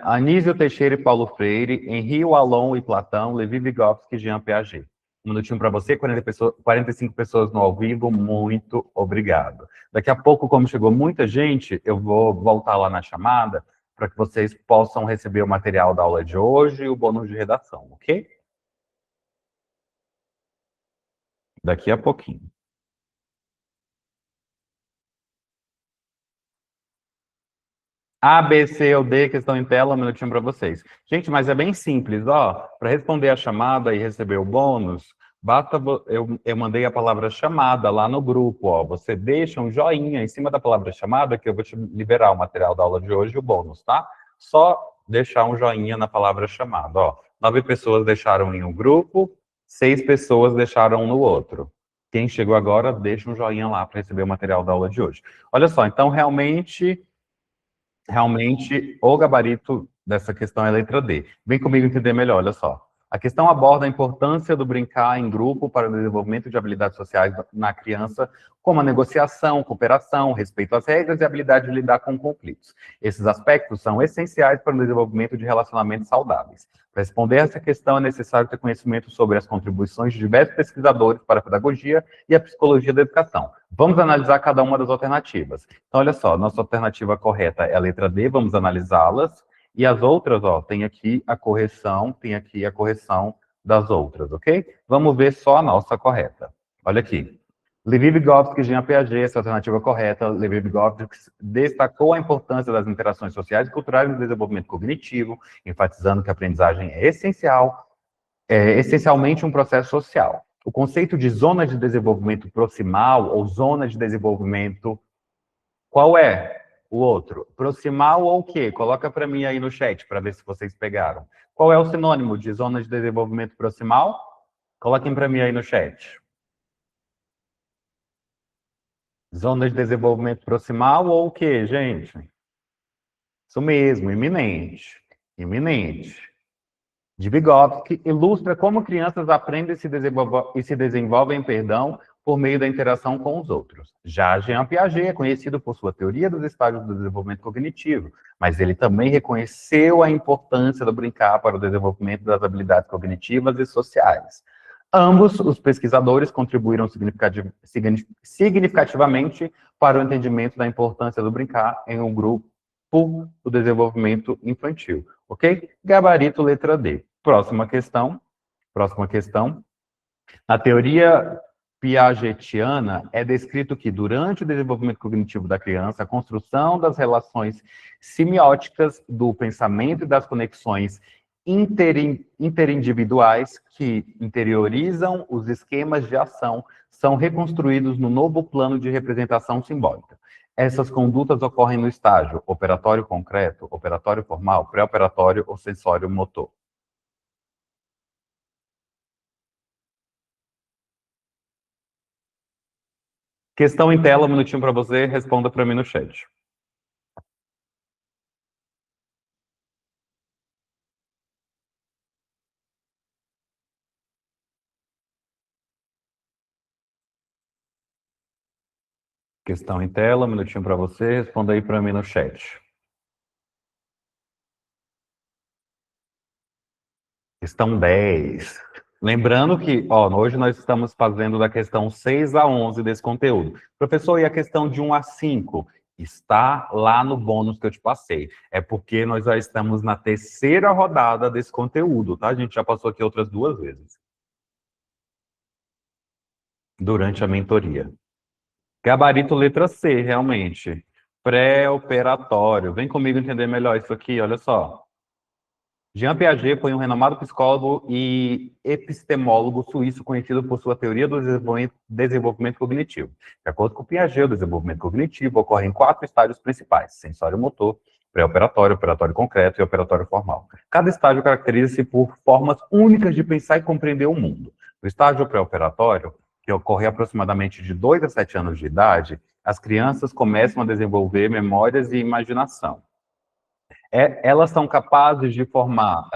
Anísio Teixeira e Paulo Freire, Henri Wallon e Platão, Levi Vygotsky e Jean Piaget. Um minutinho para você, 45 pessoas no ao vivo, muito obrigado. Daqui a pouco, como chegou muita gente, eu vou voltar lá na chamada para que vocês possam receber o material da aula de hoje e o bônus de redação, ok? Daqui a pouquinho. A, B, C ou D, que estão em tela, um minutinho para vocês. Gente, mas é bem simples, para responder a chamada e receber o bônus, basta eu mandei a palavra chamada lá no grupo, você deixa um joinha em cima da palavra chamada que eu vou te liberar o material da aula de hoje e o bônus, tá? Só deixar um joinha na palavra chamada, 9 pessoas deixaram em um grupo, 6 pessoas deixaram no outro. Quem chegou agora, deixa um joinha lá para receber o material da aula de hoje. Olha só, então realmente, o gabarito dessa questão é a letra D. Vem comigo entender melhor, olha só. A questão aborda a importância do brincar em grupo para o desenvolvimento de habilidades sociais na criança, como a negociação, cooperação, respeito às regras e a habilidade de lidar com conflitos. Esses aspectos são essenciais para o desenvolvimento de relacionamentos saudáveis. Para responder essa questão, é necessário ter conhecimento sobre as contribuições de diversos pesquisadores para a pedagogia e a psicologia da educação. Vamos analisar cada uma das alternativas. Então, olha só, nossa alternativa correta é a letra D, vamos analisá-las. E as outras, tem aqui a correção das outras, ok? Vamos ver só a nossa correta. Olha aqui. Levi Vygotsky, Jean Piaget, essa é a alternativa correta. Levi Vygotsky destacou a importância das interações sociais e culturais no desenvolvimento cognitivo, enfatizando que a aprendizagem é essencialmente um processo social. O conceito de zona de desenvolvimento proximal ou zona de desenvolvimento, qual é o outro? Proximal ou o quê? Coloca para mim aí no chat para ver se vocês pegaram. Qual é o sinônimo de zona de desenvolvimento proximal? Coloquem para mim aí no chat. Zona de desenvolvimento proximal ou o quê, gente? Isso mesmo, iminente. De Vygotsky, ilustra como crianças aprendem e se desenvolvem, por meio da interação com os outros. Já Jean Piaget é conhecido por sua teoria dos estágios do desenvolvimento cognitivo, mas ele também reconheceu a importância do brincar para o desenvolvimento das habilidades cognitivas e sociais. Ambos os pesquisadores contribuíram significativamente para o entendimento da importância do brincar em um grupo do desenvolvimento infantil, ok? Gabarito, letra D. Próxima questão. Na teoria piagetiana, é descrito que, durante o desenvolvimento cognitivo da criança, a construção das relações semióticas do pensamento e das conexões interindividuais que interiorizam os esquemas de ação são reconstruídos no novo plano de representação simbólica. Essas condutas ocorrem no estágio operatório concreto, operatório formal, pré-operatório ou sensório motor. Questão em tela, um minutinho para você, responda para mim no chat. Questão em tela, um minutinho para você, responda aí para mim no chat. Questão 10. Lembrando que, hoje nós estamos fazendo da questão 6 a 11 desse conteúdo. Professor, e a questão de 1 a 5? Está lá no bônus que eu te passei. É porque nós já estamos na terceira rodada desse conteúdo, tá? A gente já passou aqui outras 2 vezes. Durante a mentoria. Gabarito letra C, realmente. Pré-operatório. Vem comigo entender melhor isso aqui, olha só. Jean Piaget foi um renomado psicólogo e epistemólogo suíço conhecido por sua teoria do desenvolvimento cognitivo. De acordo com Piaget, o desenvolvimento cognitivo ocorre em 4 estágios principais: sensório-motor, pré-operatório, operatório concreto e operatório formal. Cada estágio caracteriza-se por formas únicas de pensar e compreender o mundo. No estágio pré-operatório, que ocorre aproximadamente de 2 a 7 anos de idade, as crianças começam a desenvolver memórias e imaginação. Elas são capazes de formar,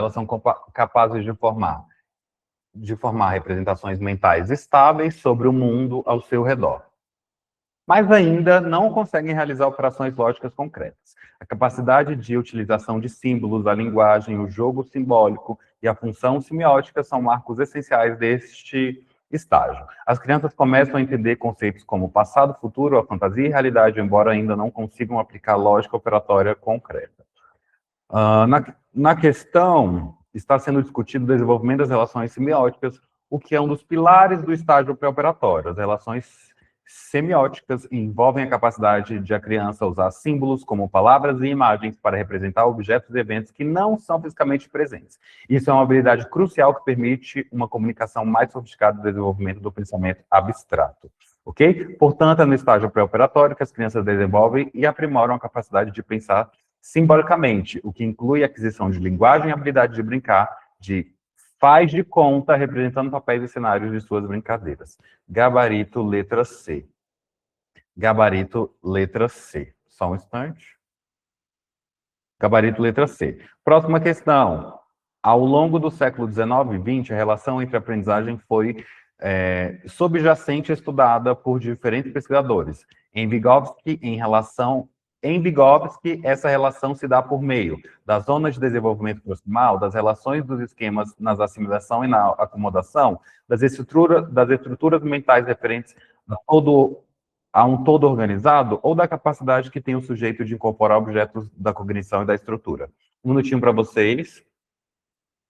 representações mentais estáveis sobre o mundo ao seu redor. Mas ainda não conseguem realizar operações lógicas concretas. A capacidade de utilização de símbolos, a linguagem, o jogo simbólico e a função semiótica são marcos essenciais deste estágio. As crianças começam a entender conceitos como passado, futuro, a fantasia e realidade, embora ainda não consigam aplicar lógica operatória concreta. Na questão, está sendo discutido o desenvolvimento das relações semióticas, o que é um dos pilares do estágio pré-operatório. As relações semióticas envolvem a capacidade de a criança usar símbolos como palavras e imagens para representar objetos e eventos que não são fisicamente presentes. Isso é uma habilidade crucial que permite uma comunicação mais sofisticada do desenvolvimento do pensamento abstrato. Ok? Portanto, é no estágio pré-operatório que as crianças desenvolvem e aprimoram a capacidade de pensar simbolicamente, o que inclui a aquisição de linguagem e habilidade de brincar, de faz de conta, representando papéis e cenários de suas brincadeiras. Gabarito, letra C. Gabarito, letra C. Só um instante. Gabarito, letra C. Próxima questão. Ao longo do século XIX e XX, a relação entre a aprendizagem foi subjacente estudada por diferentes pesquisadores. Em Vygotsky, essa relação se dá por meio das zonas de desenvolvimento proximal, das relações dos esquemas nas assimilação e na acomodação, das estruturas mentais referentes a um todo organizado, ou da capacidade que tem o sujeito de incorporar objetos da cognição e da estrutura. Um minutinho para vocês.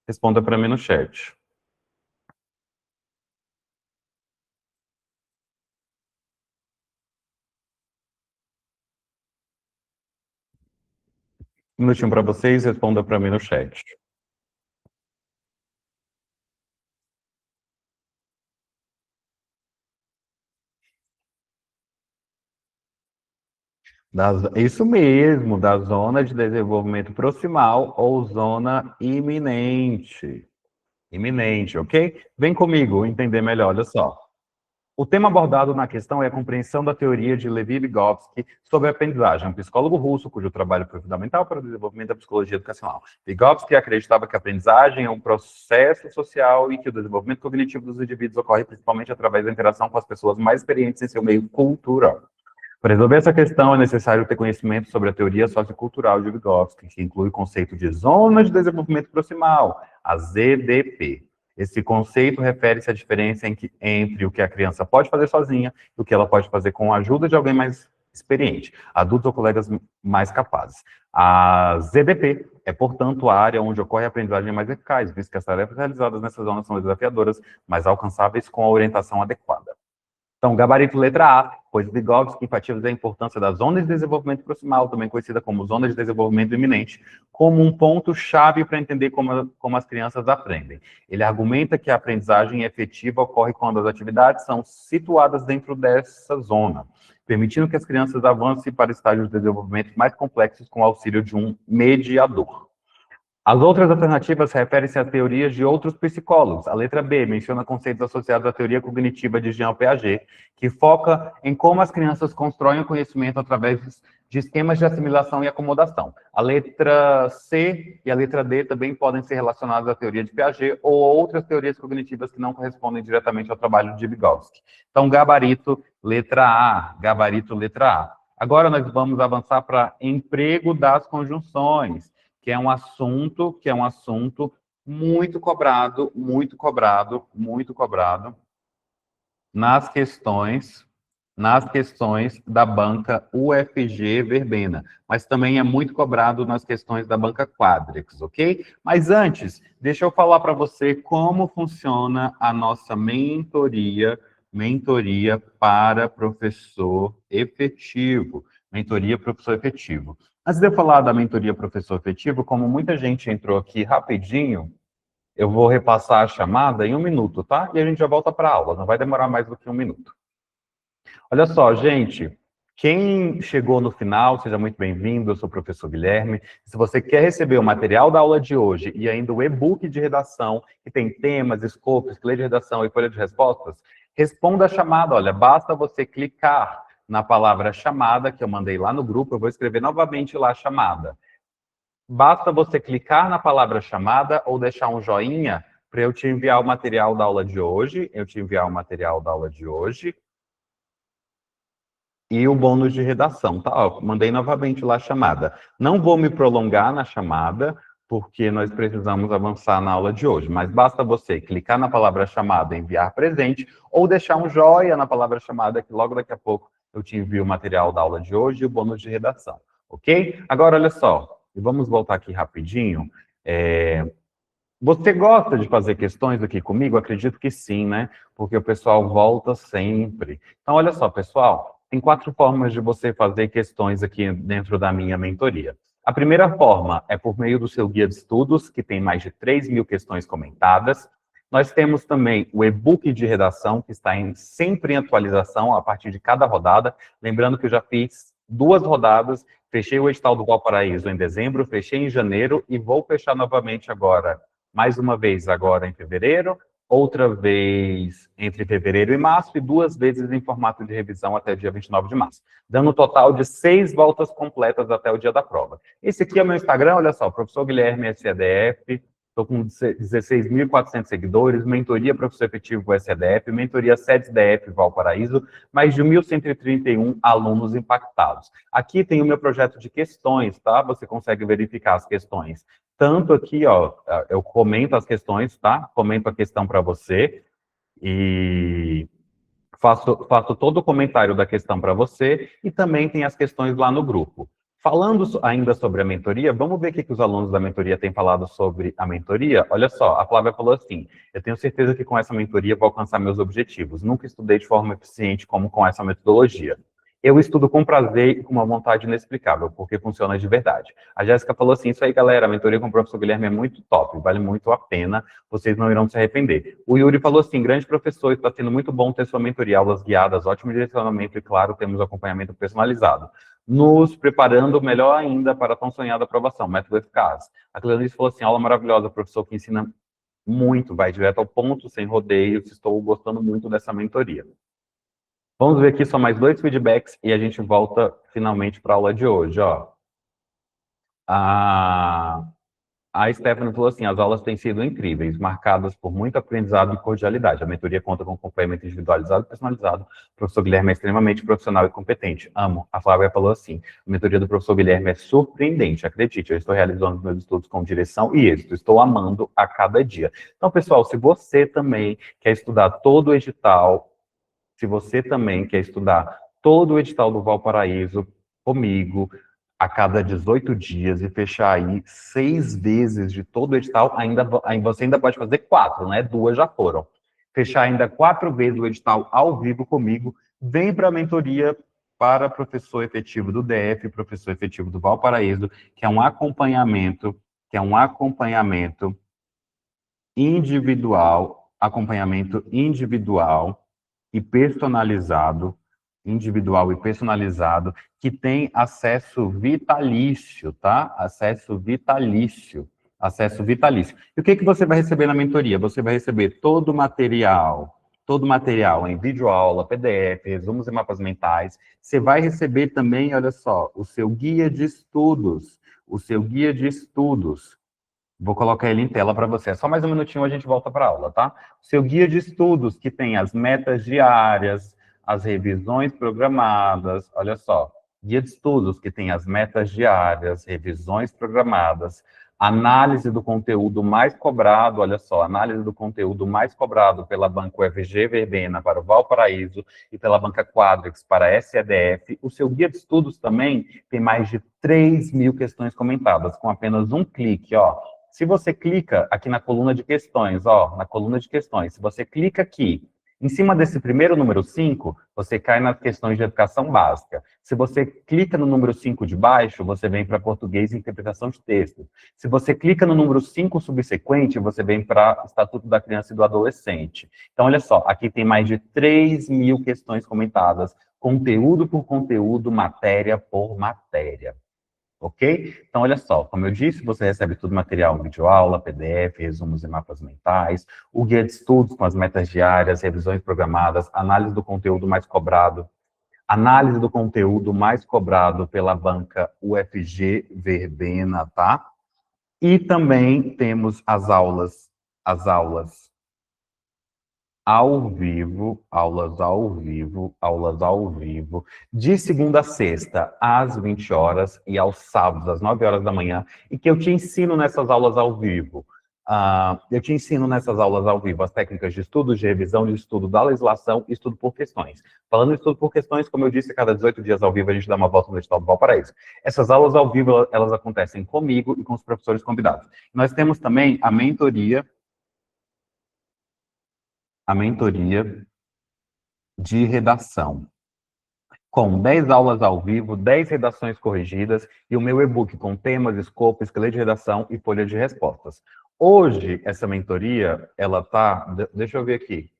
Responda para mim no chat. Um minutinho para vocês, responda para mim no chat. Isso mesmo, da zona de desenvolvimento proximal ou zona iminente. Iminente, ok? Vem comigo entender melhor, olha só. O tema abordado na questão é a compreensão da teoria de Levi Vygotsky sobre a aprendizagem, um psicólogo russo cujo trabalho foi fundamental para o desenvolvimento da psicologia educacional. Vygotsky acreditava que a aprendizagem é um processo social e que o desenvolvimento cognitivo dos indivíduos ocorre principalmente através da interação com as pessoas mais experientes em seu meio cultural. Para resolver essa questão, é necessário ter conhecimento sobre a teoria sociocultural de Vygotsky, que inclui o conceito de zona de desenvolvimento proximal, a ZDP. Esse conceito refere-se à diferença entre o que a criança pode fazer sozinha e o que ela pode fazer com a ajuda de alguém mais experiente, adultos ou colegas mais capazes. A ZDP é, portanto, a área onde ocorre a aprendizagem mais eficaz, visto que as tarefas realizadas nessa zona são desafiadoras, mas alcançáveis com a orientação adequada. Então, gabarito letra A, pois Vygotsky enfatiza a importância da zona de desenvolvimento proximal, também conhecida como zona de desenvolvimento iminente, como um ponto-chave para entender como as crianças aprendem. Ele argumenta que a aprendizagem efetiva ocorre quando as atividades são situadas dentro dessa zona, permitindo que as crianças avancem para estágios de desenvolvimento mais complexos com o auxílio de um mediador. As outras alternativas referem-se a teorias de outros psicólogos. A letra B menciona conceitos associados à teoria cognitiva de Jean Piaget, que foca em como as crianças constroem o conhecimento através de esquemas de assimilação e acomodação. A letra C e a letra D também podem ser relacionadas à teoria de Piaget ou outras teorias cognitivas que não correspondem diretamente ao trabalho de Vygotsky. Então, gabarito, letra A. Gabarito, letra A. Agora nós vamos avançar para emprego das conjunções, que é um assunto muito cobrado nas questões da banca UFG Verbena, mas também é muito cobrado nas questões da banca Quadrix, ok? Mas antes, deixa eu falar para você como funciona a nossa mentoria para professor efetivo. Mentoria professor efetivo. Antes de eu falar da mentoria professor efetivo, como muita gente entrou aqui rapidinho, eu vou repassar a chamada em 1 minuto, tá? E a gente já volta para a aula, não vai demorar mais do que 1 minuto. Olha só, gente, quem chegou no final, seja muito bem-vindo, eu sou o professor Guilherme. Se você quer receber o material da aula de hoje e ainda o e-book de redação, que tem temas, escopos, lei de redação e folha de respostas, responda a chamada. Olha, basta você clicar na palavra chamada, que eu mandei lá no grupo, eu vou escrever novamente lá chamada. Basta você clicar na palavra chamada ou deixar um joinha para eu te enviar o material da aula de hoje, e o bônus de redação, tá? Ó, mandei novamente lá a chamada. Não vou me prolongar na chamada, porque nós precisamos avançar na aula de hoje, mas basta você clicar na palavra chamada, enviar presente, ou deixar um joia na palavra chamada, que logo daqui a pouco eu te envio o material da aula de hoje e o bônus de redação, ok? Agora, olha só, vamos voltar aqui rapidinho. Você gosta de fazer questões aqui comigo? Acredito que sim, né? Porque o pessoal volta sempre. Então, olha só, pessoal, tem 4 formas de você fazer questões aqui dentro da minha mentoria. A primeira forma é por meio do seu guia de estudos, que tem mais de 3.000 questões comentadas. Nós temos também o e-book de redação, que está sempre em atualização a partir de cada rodada. Lembrando que eu já fiz 2 rodadas, fechei o edital do Valparaíso em dezembro, fechei em janeiro e vou fechar novamente agora, mais uma vez agora em fevereiro, outra vez entre fevereiro e março e 2 vezes em formato de revisão até o dia 29 de março, dando um total de 6 voltas completas até o dia da prova. Esse aqui é o meu Instagram, olha só, professor Guilherme SEDF, estou com 16.400 seguidores, mentoria professor efetivo SEDF, mentoria SEDF Valparaíso, mais de 1.131 alunos impactados. Aqui tem o meu projeto de questões, tá? Você consegue verificar as questões. Tanto aqui, ó, eu comento as questões, tá? Comento a questão para você e faço todo o comentário da questão para você e também tem as questões lá no grupo. Falando ainda sobre a mentoria, vamos ver o que os alunos da mentoria têm falado sobre a mentoria? Olha só, a Flávia falou assim, eu tenho certeza que com essa mentoria vou alcançar meus objetivos. Nunca estudei de forma eficiente como com essa metodologia. Eu estudo com prazer e com uma vontade inexplicável, porque funciona de verdade. A Jéssica falou assim, isso aí, galera, a mentoria com o professor Guilherme é muito top, vale muito a pena, vocês não irão se arrepender. O Yuri falou assim, grande professor, está sendo muito bom ter sua mentoria, aulas guiadas, ótimo direcionamento e, claro, temos acompanhamento personalizado. Nos preparando melhor ainda para a tão sonhada aprovação, método eficaz. A Cleonice falou assim, aula maravilhosa, professor que ensina muito, vai direto ao ponto, sem rodeios, estou gostando muito dessa mentoria. Vamos ver aqui só mais 2 feedbacks e a gente volta finalmente para a aula de hoje, ó. A Stephanie falou assim, as aulas têm sido incríveis, marcadas por muito aprendizado e cordialidade. A mentoria conta com acompanhamento individualizado e personalizado. O professor Guilherme é extremamente profissional e competente. Amo. A Flávia falou assim, a mentoria do professor Guilherme é surpreendente. Acredite, eu estou realizando meus estudos com direção e êxito. Estou amando a cada dia. Então, pessoal, se você também quer estudar todo o edital, do Valparaíso comigo, a cada 18 dias e fechar aí 6 vezes de todo o edital, você ainda pode fazer 4, né? 2 já foram. Fechar ainda 4 vezes o edital ao vivo comigo, vem para a mentoria para professor efetivo do DF, professor efetivo do Valparaíso, que é um acompanhamento individual e personalizado, que tem acesso vitalício, tá? Acesso vitalício. Acesso vitalício. E o que você vai receber na mentoria? Você vai receber todo o material em videoaula, PDF, resumos e mapas mentais. Você vai receber também, olha só, o seu guia de estudos. Vou colocar ele em tela para você. Só mais um minutinho a gente volta para a aula, tá? O seu guia de estudos, que tem as metas diárias, as revisões programadas, olha só. Guia de estudos, que tem as metas diárias, revisões programadas, análise do conteúdo mais cobrado, olha só, análise do conteúdo mais cobrado pela banca UFG Verbena para o Valparaíso e pela banca Quadrix para a SEDF. O seu guia de estudos também tem mais de 3.000 questões comentadas, com apenas um clique, ó. Se você clica aqui na coluna de questões, ó, na coluna de questões, se você clica aqui, em cima desse primeiro número 5, você cai nas questões de educação básica. Se você clica no número 5 de baixo, você vem para português e interpretação de texto. Se você clica no número 5 subsequente, você vem para Estatuto da Criança e do Adolescente. Então, olha só, aqui tem mais de 3.000 questões comentadas, conteúdo por conteúdo, matéria por matéria. Ok? Então, olha só, como eu disse, você recebe todo o material em videoaula, PDF, resumos e mapas mentais, o guia de estudos com as metas diárias, revisões programadas, análise do conteúdo mais cobrado pela banca UFG Verbena, tá? E também temos as aulas ao vivo, aulas ao vivo, de segunda a sexta, às 20 horas, e aos sábados, às 9 horas da manhã, e que eu te ensino nessas aulas ao vivo. As técnicas de estudo, de revisão, de estudo da legislação e estudo por questões. Falando em estudo por questões, como eu disse, a cada 18 dias ao vivo a gente dá uma volta no edital do Valparaíso. Essas aulas ao vivo, elas acontecem comigo e com os professores convidados. Nós temos também a mentoria de redação, com 10 aulas ao vivo, 10 redações corrigidas e o meu e-book com temas, escopo, esqueleto de redação e folha de respostas. Hoje, essa mentoria, ela tá... Deixa eu ver aqui.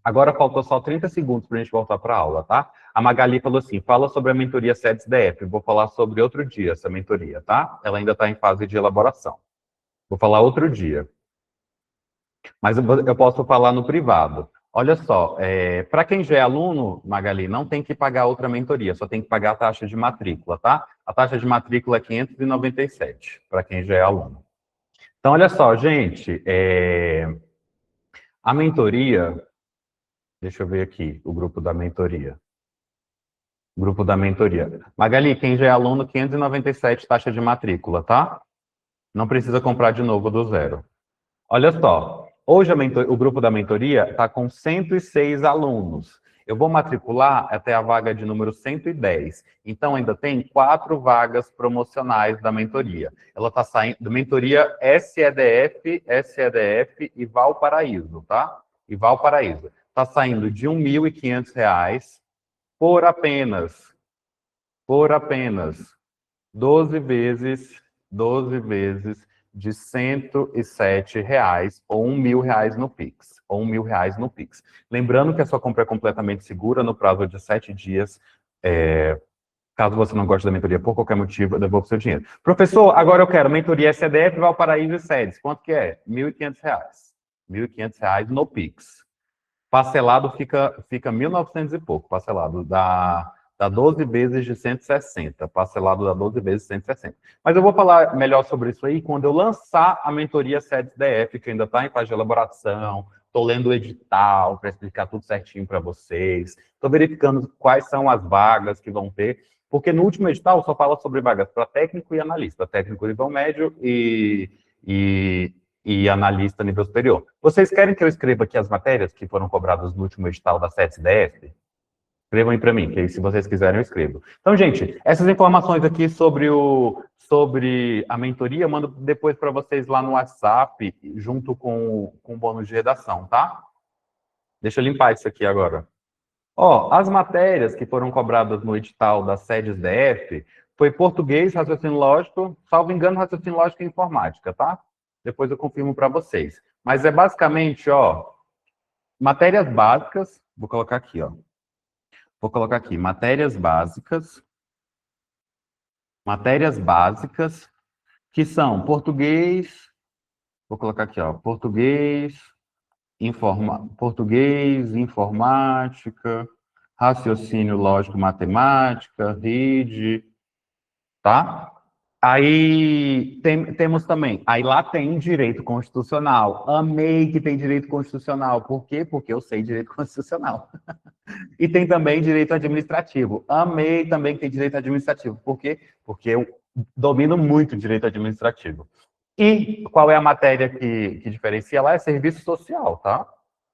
Agora faltou só 30 segundos para a gente voltar para a aula, tá? A Magali falou assim, fala sobre a mentoria SEDES-DF. Vou falar sobre outro dia essa mentoria, tá? Ela ainda está em fase de elaboração. Vou falar outro dia. Mas eu posso falar no privado. Olha só, para quem já é aluno, Magali, não tem que pagar outra mentoria, só tem que pagar a taxa de matrícula, tá? A taxa de matrícula é 597, para quem já é aluno. Então, olha só, gente, a mentoria... Deixa eu ver aqui o grupo da mentoria. Magali, quem já é aluno, 597 taxa de matrícula, tá? Não precisa comprar de novo do zero. Olha só, hoje o grupo da mentoria está com 106 alunos. Eu vou matricular até a vaga de número 110. Então, ainda tem 4 vagas promocionais da mentoria. Ela está saindo da mentoria SEDF e Valparaíso, tá? E Valparaíso. Está saindo de R$ 1.500 por apenas 12 vezes de R$ 107 ou R$ 1.000 no Pix. Lembrando que a sua compra é completamente segura no prazo de 7 dias. Caso você não goste da mentoria por qualquer motivo, eu devolvo seu dinheiro. Professor, agora eu quero mentoria SEDF, Valparaíso e SEDES. Quanto que é? R$ 1.500. R$ 1.500 no Pix. Parcelado fica 1.900 e pouco, parcelado. Dá 12 vezes de 160, parcelado dá 12 vezes de 160. Mas eu vou falar melhor sobre isso aí quando eu lançar a mentoria SEDES-DF, que ainda está em fase de elaboração, estou lendo o edital para explicar tudo certinho para vocês, estou verificando quais são as vagas que vão ter, porque no último edital só fala sobre vagas para técnico e analista, técnico nível médio e analista nível superior. Vocês querem que eu escreva aqui as matérias que foram cobradas no último edital da SEDES-DF? Escrevam aí para mim, que aí, se vocês quiserem, eu escrevo. Então, gente, essas informações aqui sobre a mentoria, eu mando depois para vocês lá no WhatsApp, junto com o bônus de redação, tá? Deixa eu limpar isso aqui agora. Ó, as matérias que foram cobradas no edital da SEDES-DF foi português, raciocínio lógico, salvo engano, raciocínio lógico e informática, tá? Depois eu confirmo para vocês. Mas é basicamente, ó, matérias básicas, vou colocar aqui, ó. Vou colocar aqui, matérias básicas, que são português, Vou colocar aqui, ó, português, português, informática, raciocínio lógico, matemática, rede, tá? Aí temos também, aí lá tem direito constitucional. Amei que tem direito constitucional. Por quê? Porque eu sei direito constitucional. E tem também direito administrativo. Amei também que tem direito administrativo. Por quê? Porque eu domino muito direito administrativo. E qual é a matéria que diferencia lá? É serviço social, tá?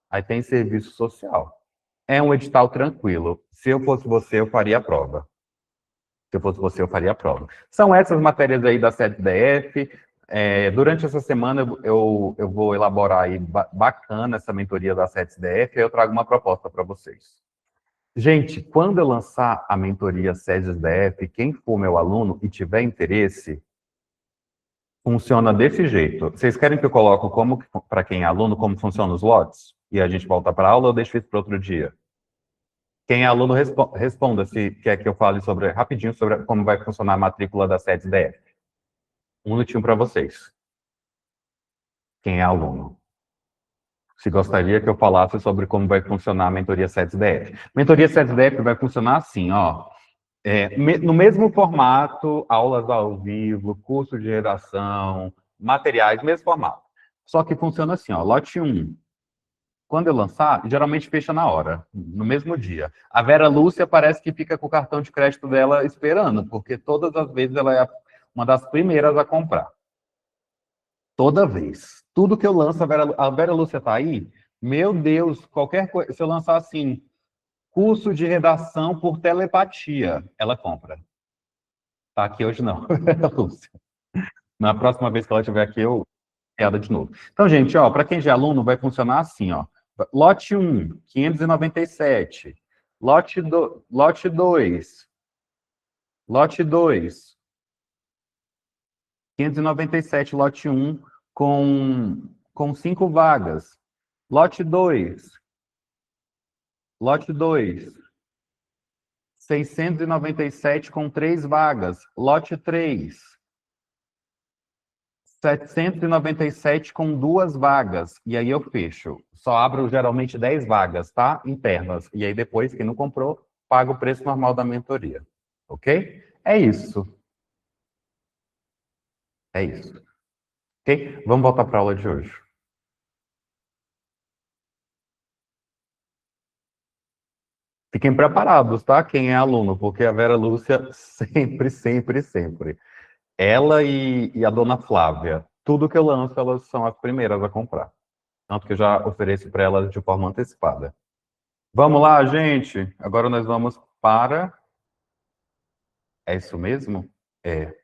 Aí tem serviço social. É um edital tranquilo. Se eu fosse você, eu faria a prova. Se eu fosse você, eu faria a prova. São essas matérias aí da SEDES-DF. Durante essa semana, eu vou elaborar aí bacana essa mentoria da SEDES-DF, aí eu trago uma proposta para vocês. Gente, quando eu lançar a mentoria SEDES-DF, quem for meu aluno e tiver interesse, funciona desse jeito. Vocês querem que eu coloque como, para quem é aluno, como funcionam os lotes? E a gente volta para a aula ou deixo isso para outro dia? Quem é aluno, responda se quer que eu fale rapidinho sobre como vai funcionar a matrícula da SEDES-DF. Um minutinho para vocês. Quem é aluno? Se gostaria que eu falasse sobre como vai funcionar a mentoria SEDES-DF. Mentoria SEDES-DF vai funcionar assim, ó. No mesmo formato, aulas ao vivo, curso de redação, materiais, mesmo formato. Só que funciona assim, ó. Lote 1. Quando eu lançar, geralmente fecha na hora, no mesmo dia. A Vera Lúcia parece que fica com o cartão de crédito dela esperando, porque todas as vezes ela é uma das primeiras a comprar. Toda vez. Tudo que eu lanço, a Vera Lúcia tá aí? Meu Deus, qualquer coisa. Se eu lançar assim, curso de redação por telepatia, ela compra. Tá aqui hoje não, Vera Lúcia. Na próxima vez que ela estiver aqui, eu ela de novo. Então, gente, ó, para quem já é aluno, vai funcionar assim, ó. Lote 1, 597. Lote 2, lote 2, 597, lote 1, com 5 vagas. Lote 2, 697 com 3 vagas. Lote 3, 797 com 2 vagas. E aí eu fecho. Só abro geralmente 10 vagas, tá? Internas. E aí depois, quem não comprou, paga o preço normal da mentoria. Ok? É isso. É isso. Ok? Vamos voltar para a aula de hoje. Fiquem preparados, tá? Quem é aluno, porque a Vera Lúcia sempre, sempre, sempre. Ela e a dona Flávia, tudo que eu lanço, elas são as primeiras a comprar. Tanto que eu já ofereço para elas de forma antecipada. Vamos lá, gente? Agora nós vamos para... É isso mesmo? É. Deixa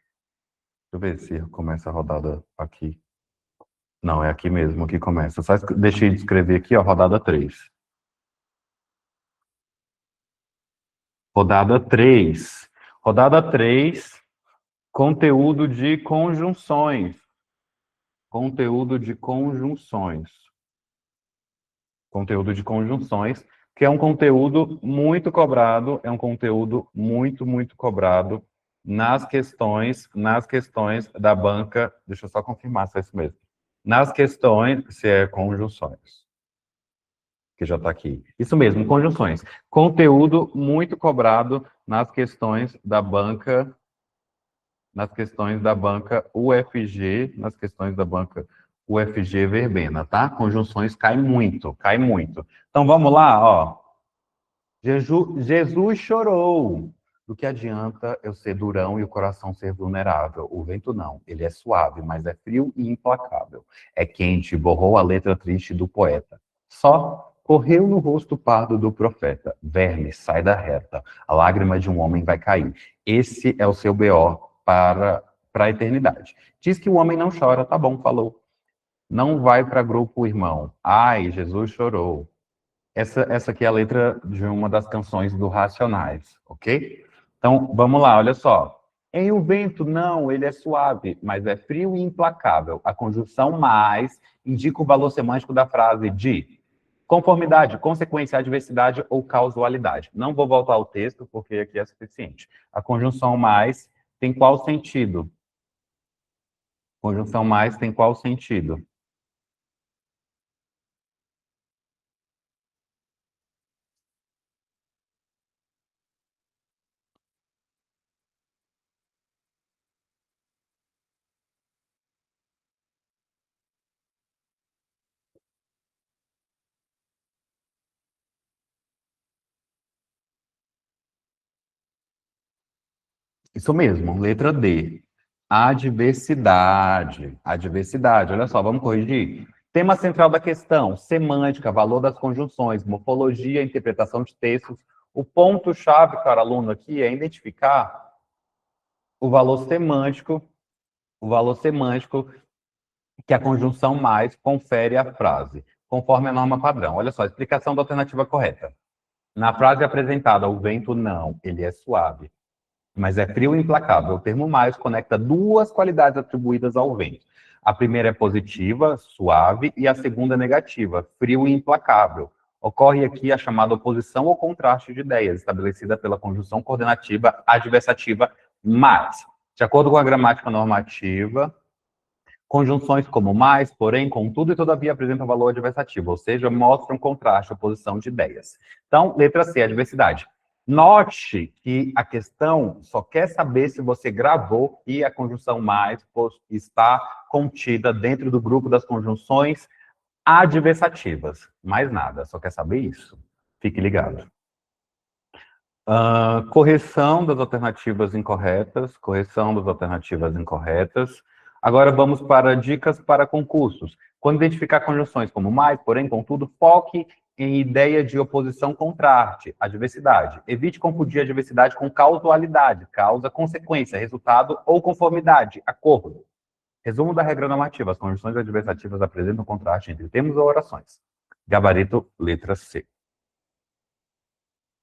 eu ver se começa a rodada aqui. Não, é aqui mesmo que começa. Só deixei de escrever aqui, ó, rodada 3. Rodada 3. Rodada 3, conteúdo de conjunções. Conteúdo de conjunções. Conteúdo de conjunções, que é um conteúdo muito cobrado, é um conteúdo muito, muito cobrado nas questões da banca. Deixa eu só confirmar se é isso mesmo. Nas questões, se é conjunções. Que já está aqui. Isso mesmo, conjunções. Conteúdo muito cobrado nas questões da banca UFG, nas questões da banca UFG Verbena, tá? Conjunções cai muito, cai muito. Então vamos lá, ó. Jesus chorou. Do que adianta eu ser durão e o coração ser vulnerável? O vento não, ele é suave, mas é frio e implacável. É quente, borrou a letra triste do poeta. Só correu no rosto pardo do profeta. Verme, sai da reta. A lágrima de um homem vai cair. Esse é o seu BO para a eternidade. Diz que o homem não chora, tá bom, falou. Não vai para grupo, irmão. Ai, Jesus chorou. Essa aqui é a letra de uma das canções do Racionais, ok? Então, vamos lá, olha só. Em o vento, não, ele é suave, mas é frio e implacável. A conjunção mais indica o valor semântico da frase de conformidade, consequência, adversidade ou causalidade. Não vou voltar ao texto, porque aqui é suficiente. A conjunção mais tem qual sentido? Conjunção mais tem qual sentido? Isso mesmo, letra D. Adversidade. Adversidade, olha só, vamos corrigir. Tema central da questão: semântica, valor das conjunções, morfologia, interpretação de textos. O ponto-chave para o aluno aqui é identificar o valor semântico que a conjunção mais confere à frase, conforme a norma padrão. Olha só, explicação da alternativa correta. Na frase apresentada, o vento não, ele é suave, mas é frio e implacável. O termo mais conecta duas qualidades atribuídas ao vento. A primeira é positiva, suave, e a segunda é negativa, frio e implacável. Ocorre aqui a chamada oposição ou contraste de ideias, estabelecida pela conjunção coordenativa adversativa mais. De acordo com a gramática normativa, conjunções como mais, porém, contudo e todavia apresentam valor adversativo, ou seja, mostram contraste, oposição de ideias. Então, letra C, adversidade. Note que a questão só quer saber se você gravou e a conjunção mais está contida dentro do grupo das conjunções adversativas. Mais nada, só quer saber isso. Fique ligado. Correção das alternativas incorretas. Correção das alternativas incorretas. Agora vamos para dicas para concursos. Quando identificar conjunções como mais, porém, contudo, foque em ideia de oposição contraste, adversidade. Evite confundir adversidade com causalidade, causa, consequência, resultado ou conformidade, acordo. Resumo da regra normativa. As conjunções adversativas apresentam contraste entre termos ou orações. Gabarito, letra C.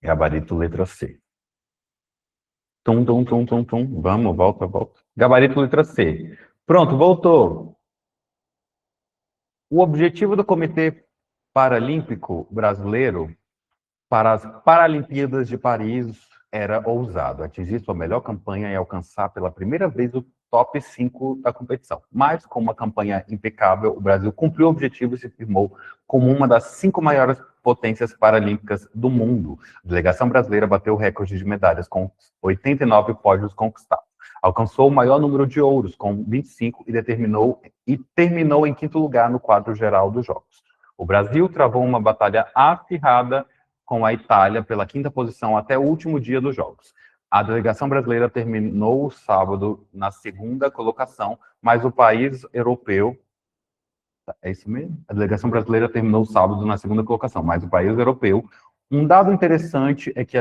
Gabarito, letra C. Tum, tum, tum, tum, tum. Vamos, volta, volta. Gabarito, letra C. Pronto, voltou. O objetivo do Comitê Paralímpico Brasileiro para as Paralimpíadas de Paris era ousado, atingir sua melhor campanha e alcançar pela primeira vez o top 5 da competição. Mas, com uma campanha impecável, o Brasil cumpriu o objetivo e se firmou como uma das 5 maiores potências paralímpicas do mundo. A delegação brasileira bateu o recorde de medalhas com 89 pódios conquistados. Alcançou o maior número de ouros, com 25, e terminou em 5º lugar no quadro geral dos Jogos. O Brasil travou uma batalha acirrada com a Itália pela 5ª posição até o último dia dos Jogos. A delegação brasileira terminou o sábado na 2ª colocação, mas o país europeu... É isso mesmo? A delegação brasileira terminou o sábado na 2ª colocação, mas o país europeu... Um dado interessante é que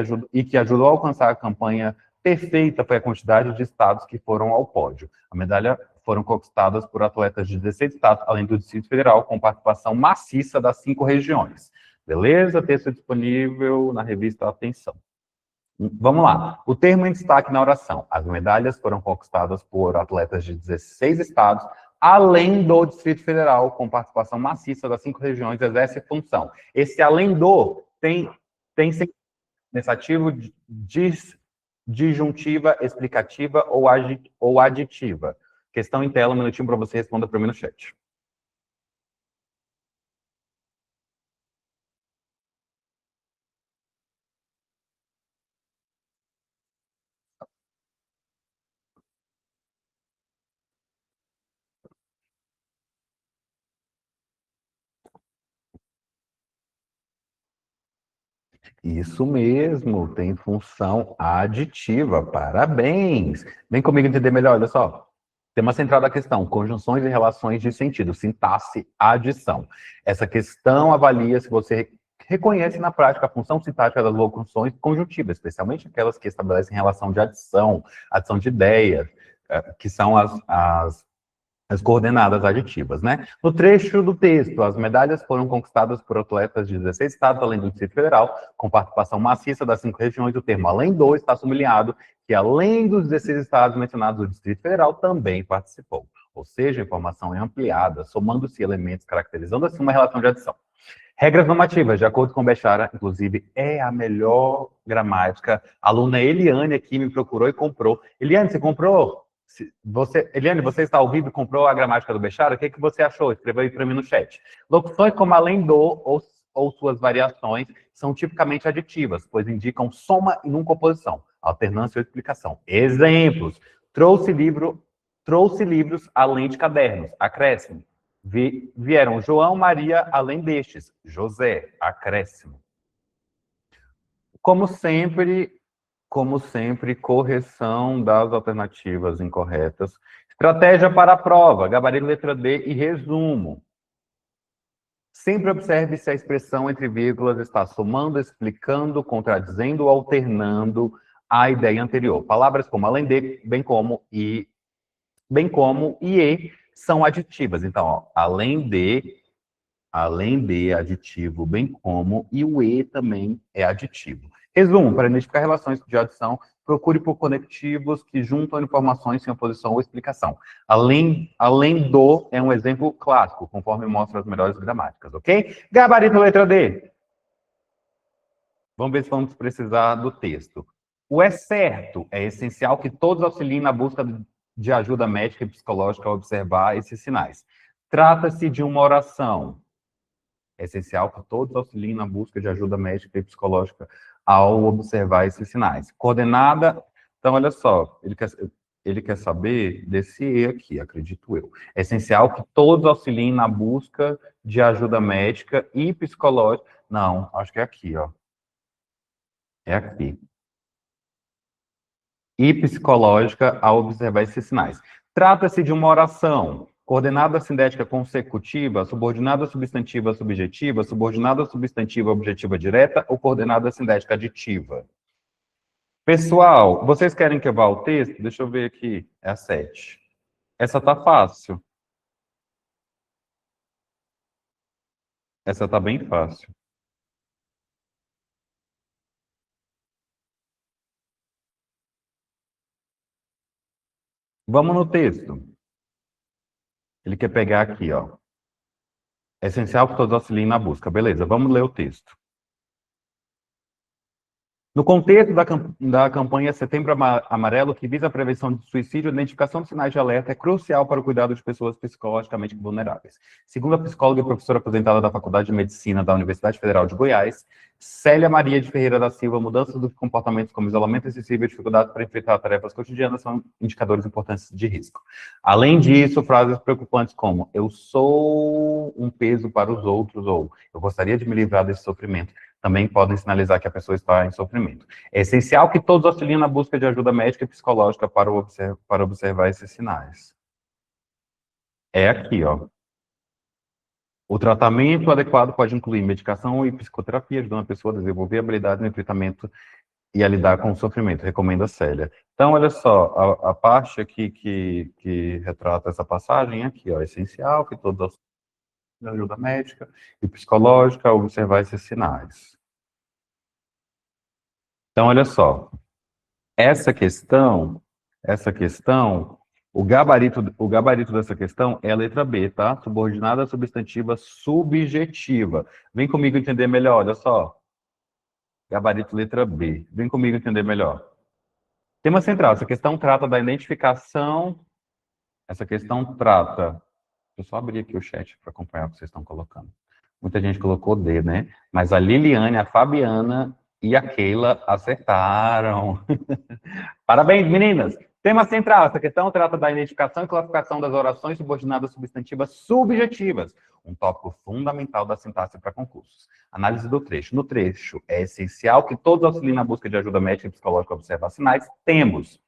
ajudou a alcançar a campanha perfeita foi a quantidade de estados que foram ao pódio. A medalha foram conquistadas por atletas de 16 estados, além do Distrito Federal, com participação maciça das 5 regiões. Beleza? Texto disponível na revista Atenção. Vamos lá. O termo em destaque na oração. As medalhas foram conquistadas por atletas de 16 estados, além do Distrito Federal, com participação maciça das 5 regiões, exerce função. Esse além do tem pensativo, disjuntiva, explicativa ou aditiva. Questão em tela, um minutinho para você responder para mim no chat. Isso mesmo, tem função aditiva. Parabéns! Vem comigo entender melhor, olha só. Tema central da questão, conjunções e relações de sentido, sintaxe, adição. Essa questão avalia se você reconhece na prática a função sintática das locuções conjuntivas, especialmente aquelas que estabelecem relação de adição, adição de ideias, que são as coordenadas aditivas, né? No trecho do texto, as medalhas foram conquistadas por atletas de 16 estados, além do Distrito Federal, com participação maciça das 5 regiões. O termo além do está sublinhado que, além dos 16 estados mencionados, o Distrito Federal também participou. Ou seja, a informação é ampliada, somando-se elementos, caracterizando assim uma relação de adição. Regras normativas, de acordo com Bechara, inclusive, é a melhor gramática. A aluna Eliane aqui me procurou e comprou. Eliane, você comprou? Eliane, você está ao vivo e comprou a gramática do Bechara? O que você achou? Escreva aí para mim no chat. Locuções como além do ou suas variações são tipicamente aditivas, pois indicam soma e nunca oposição, alternância ou explicação. Exemplos. Trouxe livros além de cadernos. Acréscimo. Vieram João, Maria, além destes. José. Acréscimo. Como sempre, como sempre, correção das alternativas incorretas. Estratégia para a prova, gabarito letra D e resumo. Sempre observe se a expressão entre vírgulas está somando, explicando, contradizendo ou alternando a ideia anterior. Palavras como além de, bem como e são aditivas. Então, ó, além de, aditivo, bem como, e o e também é aditivo. Resumo, para identificar relações de adição, procure por conectivos que juntam informações sem oposição ou explicação. Além do é um exemplo clássico, conforme mostra as melhores gramáticas, ok? Gabarito letra D. Vamos ver se vamos precisar do texto. O é certo, é essencial que todos auxiliem na busca de ajuda médica e psicológica ao observar esses sinais. Trata-se de uma oração. É essencial que todos auxiliem na busca de ajuda médica e psicológica ao observar esses sinais. Coordenada, então, olha só, ele quer saber desse E aqui, acredito eu. É essencial que todos auxiliem na busca de ajuda médica e psicológica. Não, acho que é aqui, ó. É aqui. E psicológica ao observar esses sinais. Trata-se de uma oração. Coordenada sindética consecutiva, subordinada substantiva subjetiva, subordinada substantiva objetiva direta ou coordenada sindética aditiva. Pessoal, vocês querem que eu vá ao texto? Deixa eu ver aqui. É a 7. Essa tá fácil. Essa tá bem fácil. Vamos no texto. Ele quer pegar aqui, ó. É essencial que todos auxiliem na busca. Beleza, vamos ler o texto. No contexto da campanha Setembro Amarelo, que visa a prevenção de suicídio, a identificação de sinais de alerta é crucial para o cuidado de pessoas psicologicamente vulneráveis. Segundo a psicóloga e professora aposentada da Faculdade de Medicina da Universidade Federal de Goiás, Célia Maria de Ferreira da Silva, mudanças dos comportamentos como isolamento excessivo e dificuldade para enfrentar tarefas cotidianas são indicadores importantes de risco. Além disso, frases preocupantes como eu sou um peso para os outros ou eu gostaria de me livrar desse sofrimento também podem sinalizar que a pessoa está em sofrimento. É essencial que todos auxiliem na busca de ajuda médica e psicológica para observar esses sinais. É aqui, ó. O tratamento adequado pode incluir medicação e psicoterapia, ajudando a pessoa a desenvolver habilidades no enfrentamento e a lidar com o sofrimento, recomenda a Célia. Então, olha só, a parte aqui que retrata essa passagem aqui, ó, é essencial que todos auxiliem na ajuda médica e psicológica a observar esses sinais. Então, olha só, essa questão, o gabarito dessa questão é a letra B, tá? Subordinada substantiva subjetiva. Vem comigo entender melhor, olha só. Gabarito letra B. Vem comigo entender melhor. Tema central, essa questão trata da identificação, deixa eu só abrir aqui o chat para acompanhar o que vocês estão colocando. Muita gente colocou D, né? Mas a Liliane, a Fabiana e a Keila acertaram. Parabéns, meninas! Tema central, essa questão trata da identificação e classificação das orações subordinadas substantivas subjetivas, um tópico fundamental da sintaxe para concursos. Análise do trecho. No trecho, é essencial que todos auxiliem na busca de ajuda médica e psicológica a observar sinais. Temos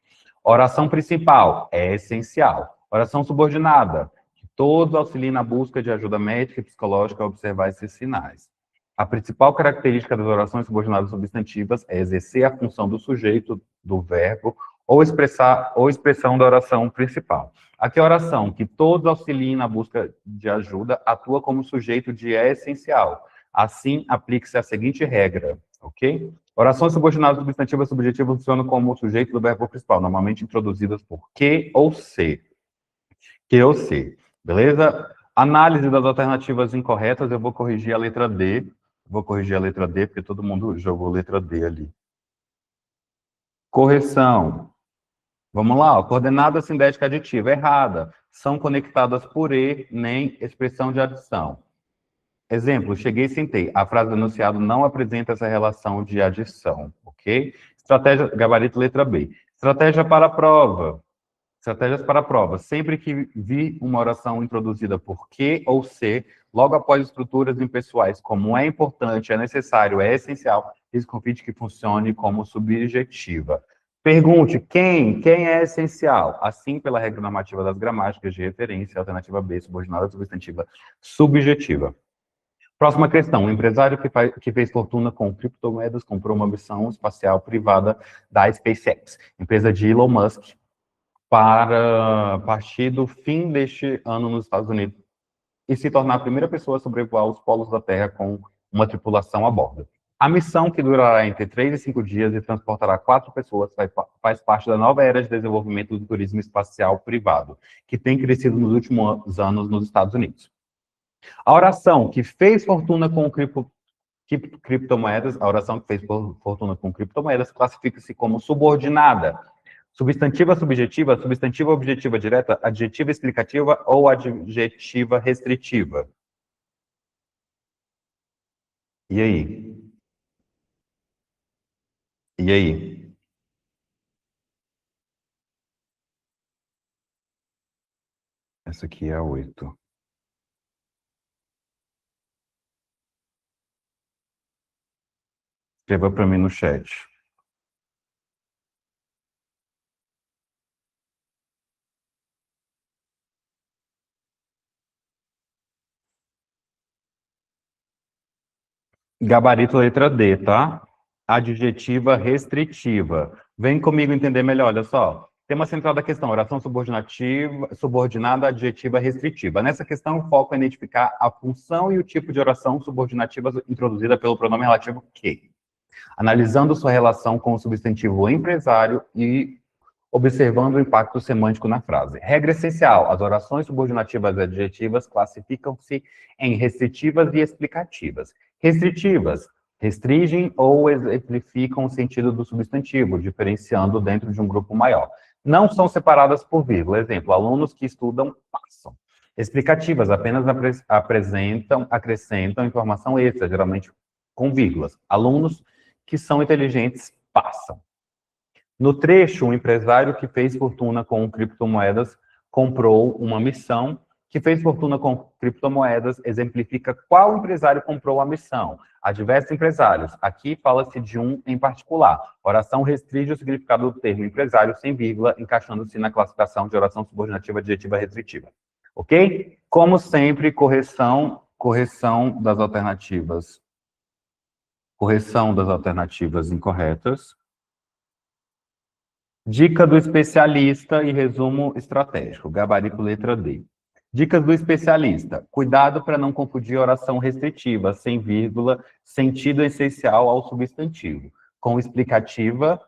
oração principal, é essencial. Oração subordinada, que todos auxiliem na busca de ajuda médica e psicológica a observar esses sinais. A principal característica das orações subordinadas substantivas é exercer a função do sujeito, do verbo, ou expressão da oração principal. Aqui a oração, que todos auxiliem na busca de ajuda, atua como sujeito de é essencial. Assim, aplique-se a seguinte regra, ok? Orações subordinadas substantivas subjetivas funcionam como o sujeito do verbo principal, normalmente introduzidas por que ou se. Que ou se, beleza? Análise das alternativas incorretas, eu vou corrigir a letra D. Porque todo mundo jogou letra D ali. Correção. Vamos lá, ó. Coordenada sindética aditiva, errada. São conectadas por E, nem expressão de adição. Exemplo, cheguei e sentei. A frase do enunciado não apresenta essa relação de adição, ok? Estratégia, gabarito letra B. Estratégia para a prova. Estratégias para a prova. Sempre que vi uma oração introduzida por que ou se, logo após estruturas impessoais como é importante, é necessário, é essencial, risco-conflito que funcione como subjetiva. Pergunte quem é essencial, assim pela regra normativa das gramáticas de referência, alternativa B, subordinada substantiva subjetiva. Próxima questão. Um empresário que fez fortuna com criptomoedas comprou uma missão espacial privada da SpaceX, empresa de Elon Musk, para partir do fim deste ano nos Estados Unidos e se tornar a primeira pessoa a sobrevoar os polos da Terra com uma tripulação a bordo. A missão, que durará entre 3 e 5 dias e transportará 4 pessoas, faz parte da nova era de desenvolvimento do turismo espacial privado, que tem crescido nos últimos anos nos Estados Unidos. A oração que fez fortuna com criptomoedas, a oração que fez fortuna com criptomoedas classifica-se como subordinada, substantiva subjetiva, substantiva objetiva direta, adjetiva explicativa ou adjetiva restritiva. E aí? E aí? Essa aqui é a 8. Escreva para mim no chat. Gabarito letra D, tá? Adjetiva restritiva. Vem comigo entender melhor, olha só. Tema central da questão, oração subordinada adjetiva restritiva. Nessa questão, o foco é identificar a função e o tipo de oração subordinativa introduzida pelo pronome relativo que, analisando sua relação com o substantivo empresário e observando o impacto semântico na frase. Regra essencial: as orações subordinativas adjetivas classificam-se em restritivas e explicativas. Restritivas restringem ou exemplificam o sentido do substantivo, diferenciando dentro de um grupo maior. Não são separadas por vírgula. Exemplo, alunos que estudam passam. Explicativas apenas acrescentam informação extra, geralmente com vírgulas. Alunos que são inteligentes passam. No trecho, um empresário que fez fortuna com criptomoedas comprou uma missão. Que fez fortuna com criptomoedas exemplifica qual empresário comprou a missão. Há diversos empresários. Aqui fala-se de um em particular. Oração restringe o significado do termo empresário sem vírgula, encaixando-se na classificação de oração subordinativa adjetiva restritiva. Ok? Como sempre, correção das alternativas. Correção das alternativas incorretas. Dica do especialista e resumo estratégico. Gabarito letra D. Dicas do especialista. Cuidado para não confundir oração restritiva, sem vírgula, sentido essencial ao substantivo, com explicativa,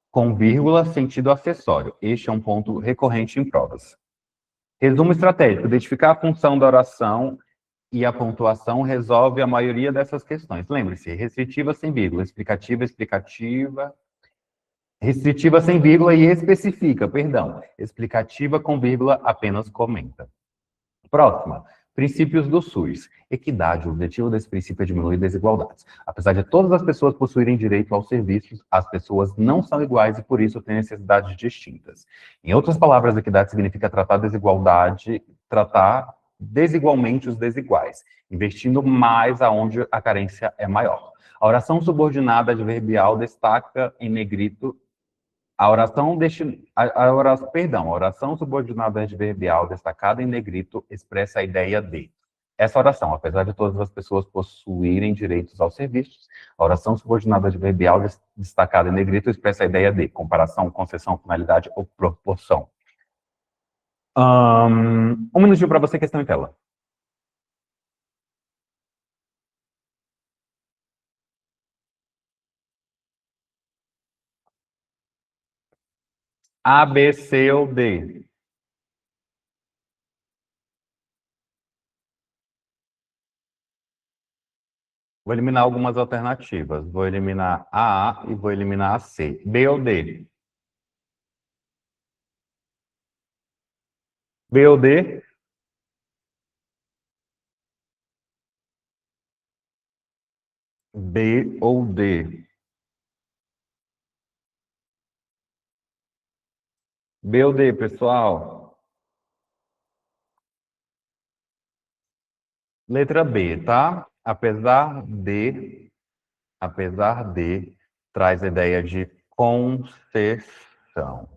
com vírgula, sentido acessório. Este é um ponto recorrente em provas. Resumo estratégico. Identificar a função da oração e a pontuação resolve a maioria dessas questões. Lembre-se, restritiva sem vírgula, explicativa, restritiva sem vírgula e especifica, perdão. Explicativa com vírgula apenas comenta. Próxima. Princípios do SUS. Equidade. O objetivo desse princípio é diminuir desigualdades. Apesar de todas as pessoas possuírem direito aos serviços, as pessoas não são iguais e, por isso, têm necessidades distintas. Em outras palavras, equidade significa tratar desigualmente os desiguais, investindo mais aonde a carência é maior. A oração subordinada adverbial destaca em negrito a oração subordinada adverbial destacada em negrito expressa a ideia de. Essa oração, apesar de todas as pessoas possuírem direitos aos serviços, a oração subordinada adverbial destacada em negrito expressa a ideia de comparação, concessão, finalidade ou proporção. Um minutinho para você, questão em tela. A, B, C ou D? Vou eliminar algumas alternativas. Vou eliminar a e vou eliminar a C. B ou D? B ou D? B ou D? B ou D, pessoal? Letra B, tá? Apesar de apesar de, traz a ideia de concessão.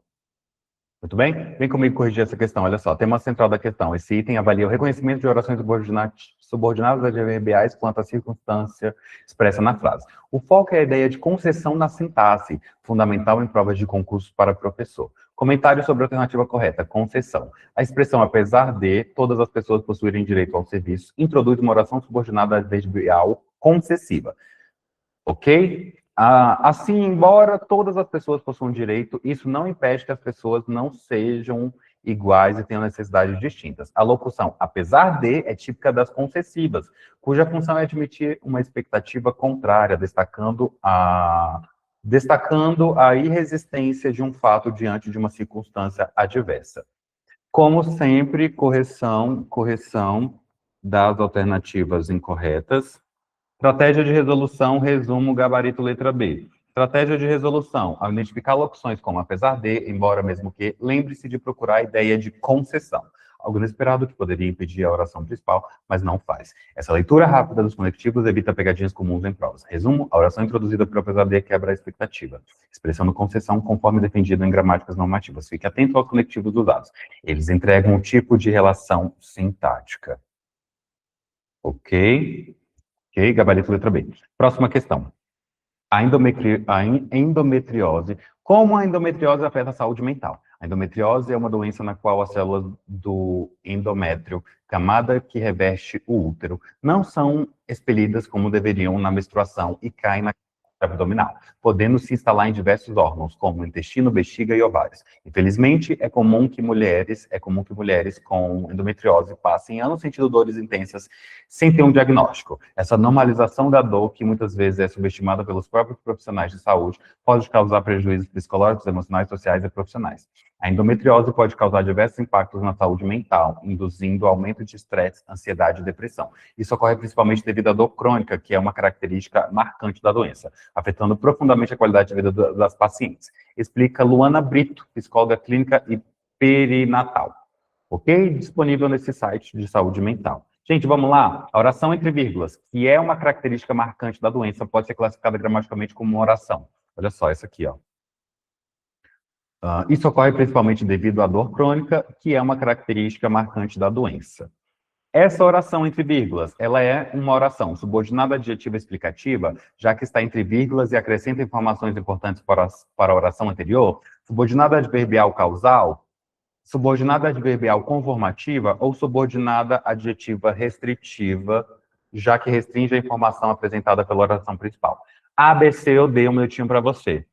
Muito bem? Vem comigo corrigir essa questão. Olha só, tema central da questão. Esse item avalia o reconhecimento de orações subordinadas adverbiais quanto à circunstância expressa na frase. O foco é a ideia de concessão na sintaxe, fundamental em provas de concurso para professor. Comentário sobre a alternativa correta, concessão. A expressão apesar de todas as pessoas possuírem direito ao serviço introduz uma oração subordinada adverbial concessiva. Ok? Assim, embora todas as pessoas possuam direito, isso não impede que as pessoas não sejam iguais e tenham necessidades distintas. A locução, apesar de, é típica das concessivas, cuja função é admitir uma expectativa contrária, destacando a irresistência de um fato diante de uma circunstância adversa. Como sempre, correção das alternativas incorretas. Estratégia de resolução, resumo, gabarito, letra B. Estratégia de resolução, ao identificar locuções como apesar de, embora, mesmo que, lembre-se de procurar a ideia de concessão. Algo inesperado que poderia impedir a oração principal, mas não faz. Essa leitura rápida dos conectivos evita pegadinhas comuns em provas. Resumo, a oração introduzida por apesar de quebra a expectativa. Expressando concessão conforme defendido em gramáticas normativas. Fique atento aos conectivos usados. Eles entregam um tipo de relação sintática. Ok? Ok, gabarito letra B. Próxima questão. A endometriose. Como a endometriose afeta a saúde mental? A endometriose é uma doença na qual as células do endométrio, camada que reveste o útero, não são expelidas como deveriam na menstruação e caem na abdominal, podendo se instalar em diversos órgãos, como intestino, bexiga e ovários. Infelizmente, é comum que mulheres com endometriose passem anos sentindo dores intensas sem ter um diagnóstico. Essa normalização da dor, que muitas vezes é subestimada pelos próprios profissionais de saúde, pode causar prejuízos psicológicos, emocionais, sociais e profissionais. A endometriose pode causar diversos impactos na saúde mental, induzindo aumento de estresse, ansiedade e depressão. Isso ocorre principalmente devido à dor crônica, que é uma característica marcante da doença, afetando profundamente a qualidade de vida das pacientes. Explica Luana Brito, psicóloga clínica e perinatal. Ok? Disponível nesse site de saúde mental. Gente, vamos lá. A oração entre vírgulas, que é uma característica marcante da doença, pode ser classificada gramaticalmente como uma oração. Olha só, essa aqui, ó. Isso ocorre principalmente devido à dor crônica, que é uma característica marcante da doença. Essa oração entre vírgulas, ela é uma oração subordinada adjetiva explicativa, já que está entre vírgulas e acrescenta informações importantes para a oração anterior, subordinada adverbial causal, subordinada adverbial conformativa ou subordinada adjetiva restritiva, já que restringe a informação apresentada pela oração principal. A, B, C ou D, um minutinho para você.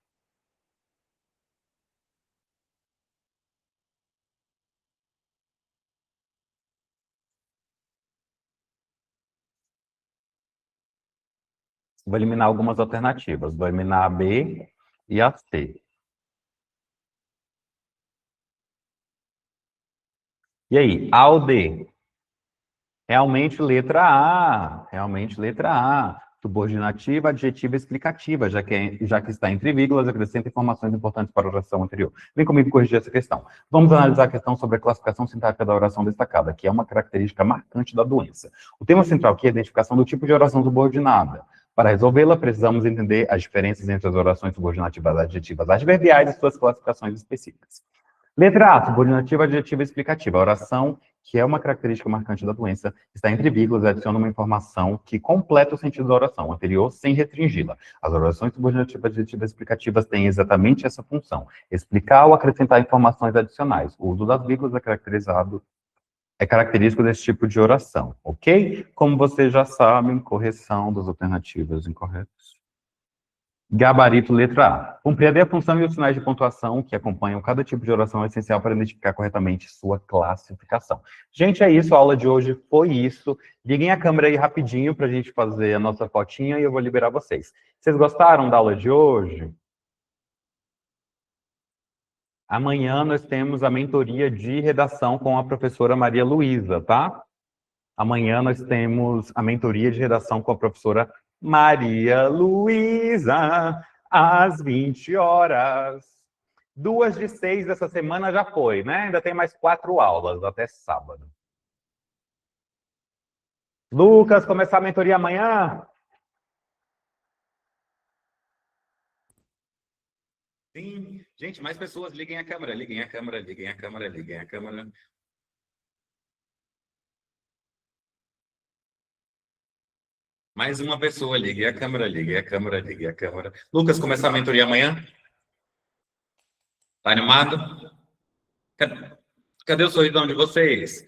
Vou eliminar algumas alternativas. Vou eliminar a B e a C. E aí, A ou D? Realmente letra A. Realmente letra A. Subordinativa, adjetiva explicativa, já que está entre vírgulas, acrescenta informações importantes para a oração anterior. Vem comigo corrigir essa questão. Vamos analisar a questão sobre a classificação sintática da oração destacada, que é uma característica marcante da doença. O tema central aqui é a identificação do tipo de oração subordinada. Para resolvê-la, precisamos entender as diferenças entre as orações subordinativas adjetivas adverbiais e suas classificações específicas. Letra A, subordinativa adjetiva explicativa. A oração, que é uma característica marcante da doença, está entre vírgulas e adiciona uma informação que completa o sentido da oração anterior sem restringi-la. As orações subordinativas adjetivas explicativas têm exatamente essa função: explicar ou acrescentar informações adicionais. O uso das vírgulas é característico desse tipo de oração, ok? Como vocês já sabem, correção das alternativas incorretas. Gabarito letra A. Compreender a função e os sinais de pontuação que acompanham cada tipo de oração é essencial para identificar corretamente sua classificação. Gente, é isso. A aula de hoje foi isso. Liguem a câmera aí rapidinho para a gente fazer a nossa fotinha e eu vou liberar vocês. Vocês gostaram da aula de hoje? Amanhã nós temos a mentoria de redação com a professora Maria Luísa, tá? Amanhã nós temos a mentoria de redação com a professora Maria Luísa, às 20 horas. 2 de 6 essa semana já foi, né? Ainda tem mais 4 aulas até sábado. Lucas, começar a mentoria amanhã? Sim, gente, mais pessoas, liguem a câmera, liguem a câmera, liguem a câmera, liguem a câmera. Mais uma pessoa, liguem a câmera, liguem a câmera, liguem a câmera. Lucas, começar a mentoria amanhã? Tá animado? Cadê o sorrisão de vocês?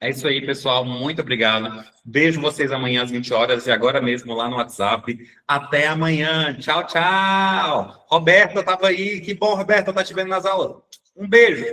É isso aí, pessoal. Muito obrigado. Vejo vocês amanhã às 20 horas e agora mesmo lá no WhatsApp. Até amanhã. Tchau, tchau. Roberta estava aí. Que bom, Roberta, tá te vendo nas aulas. Um beijo.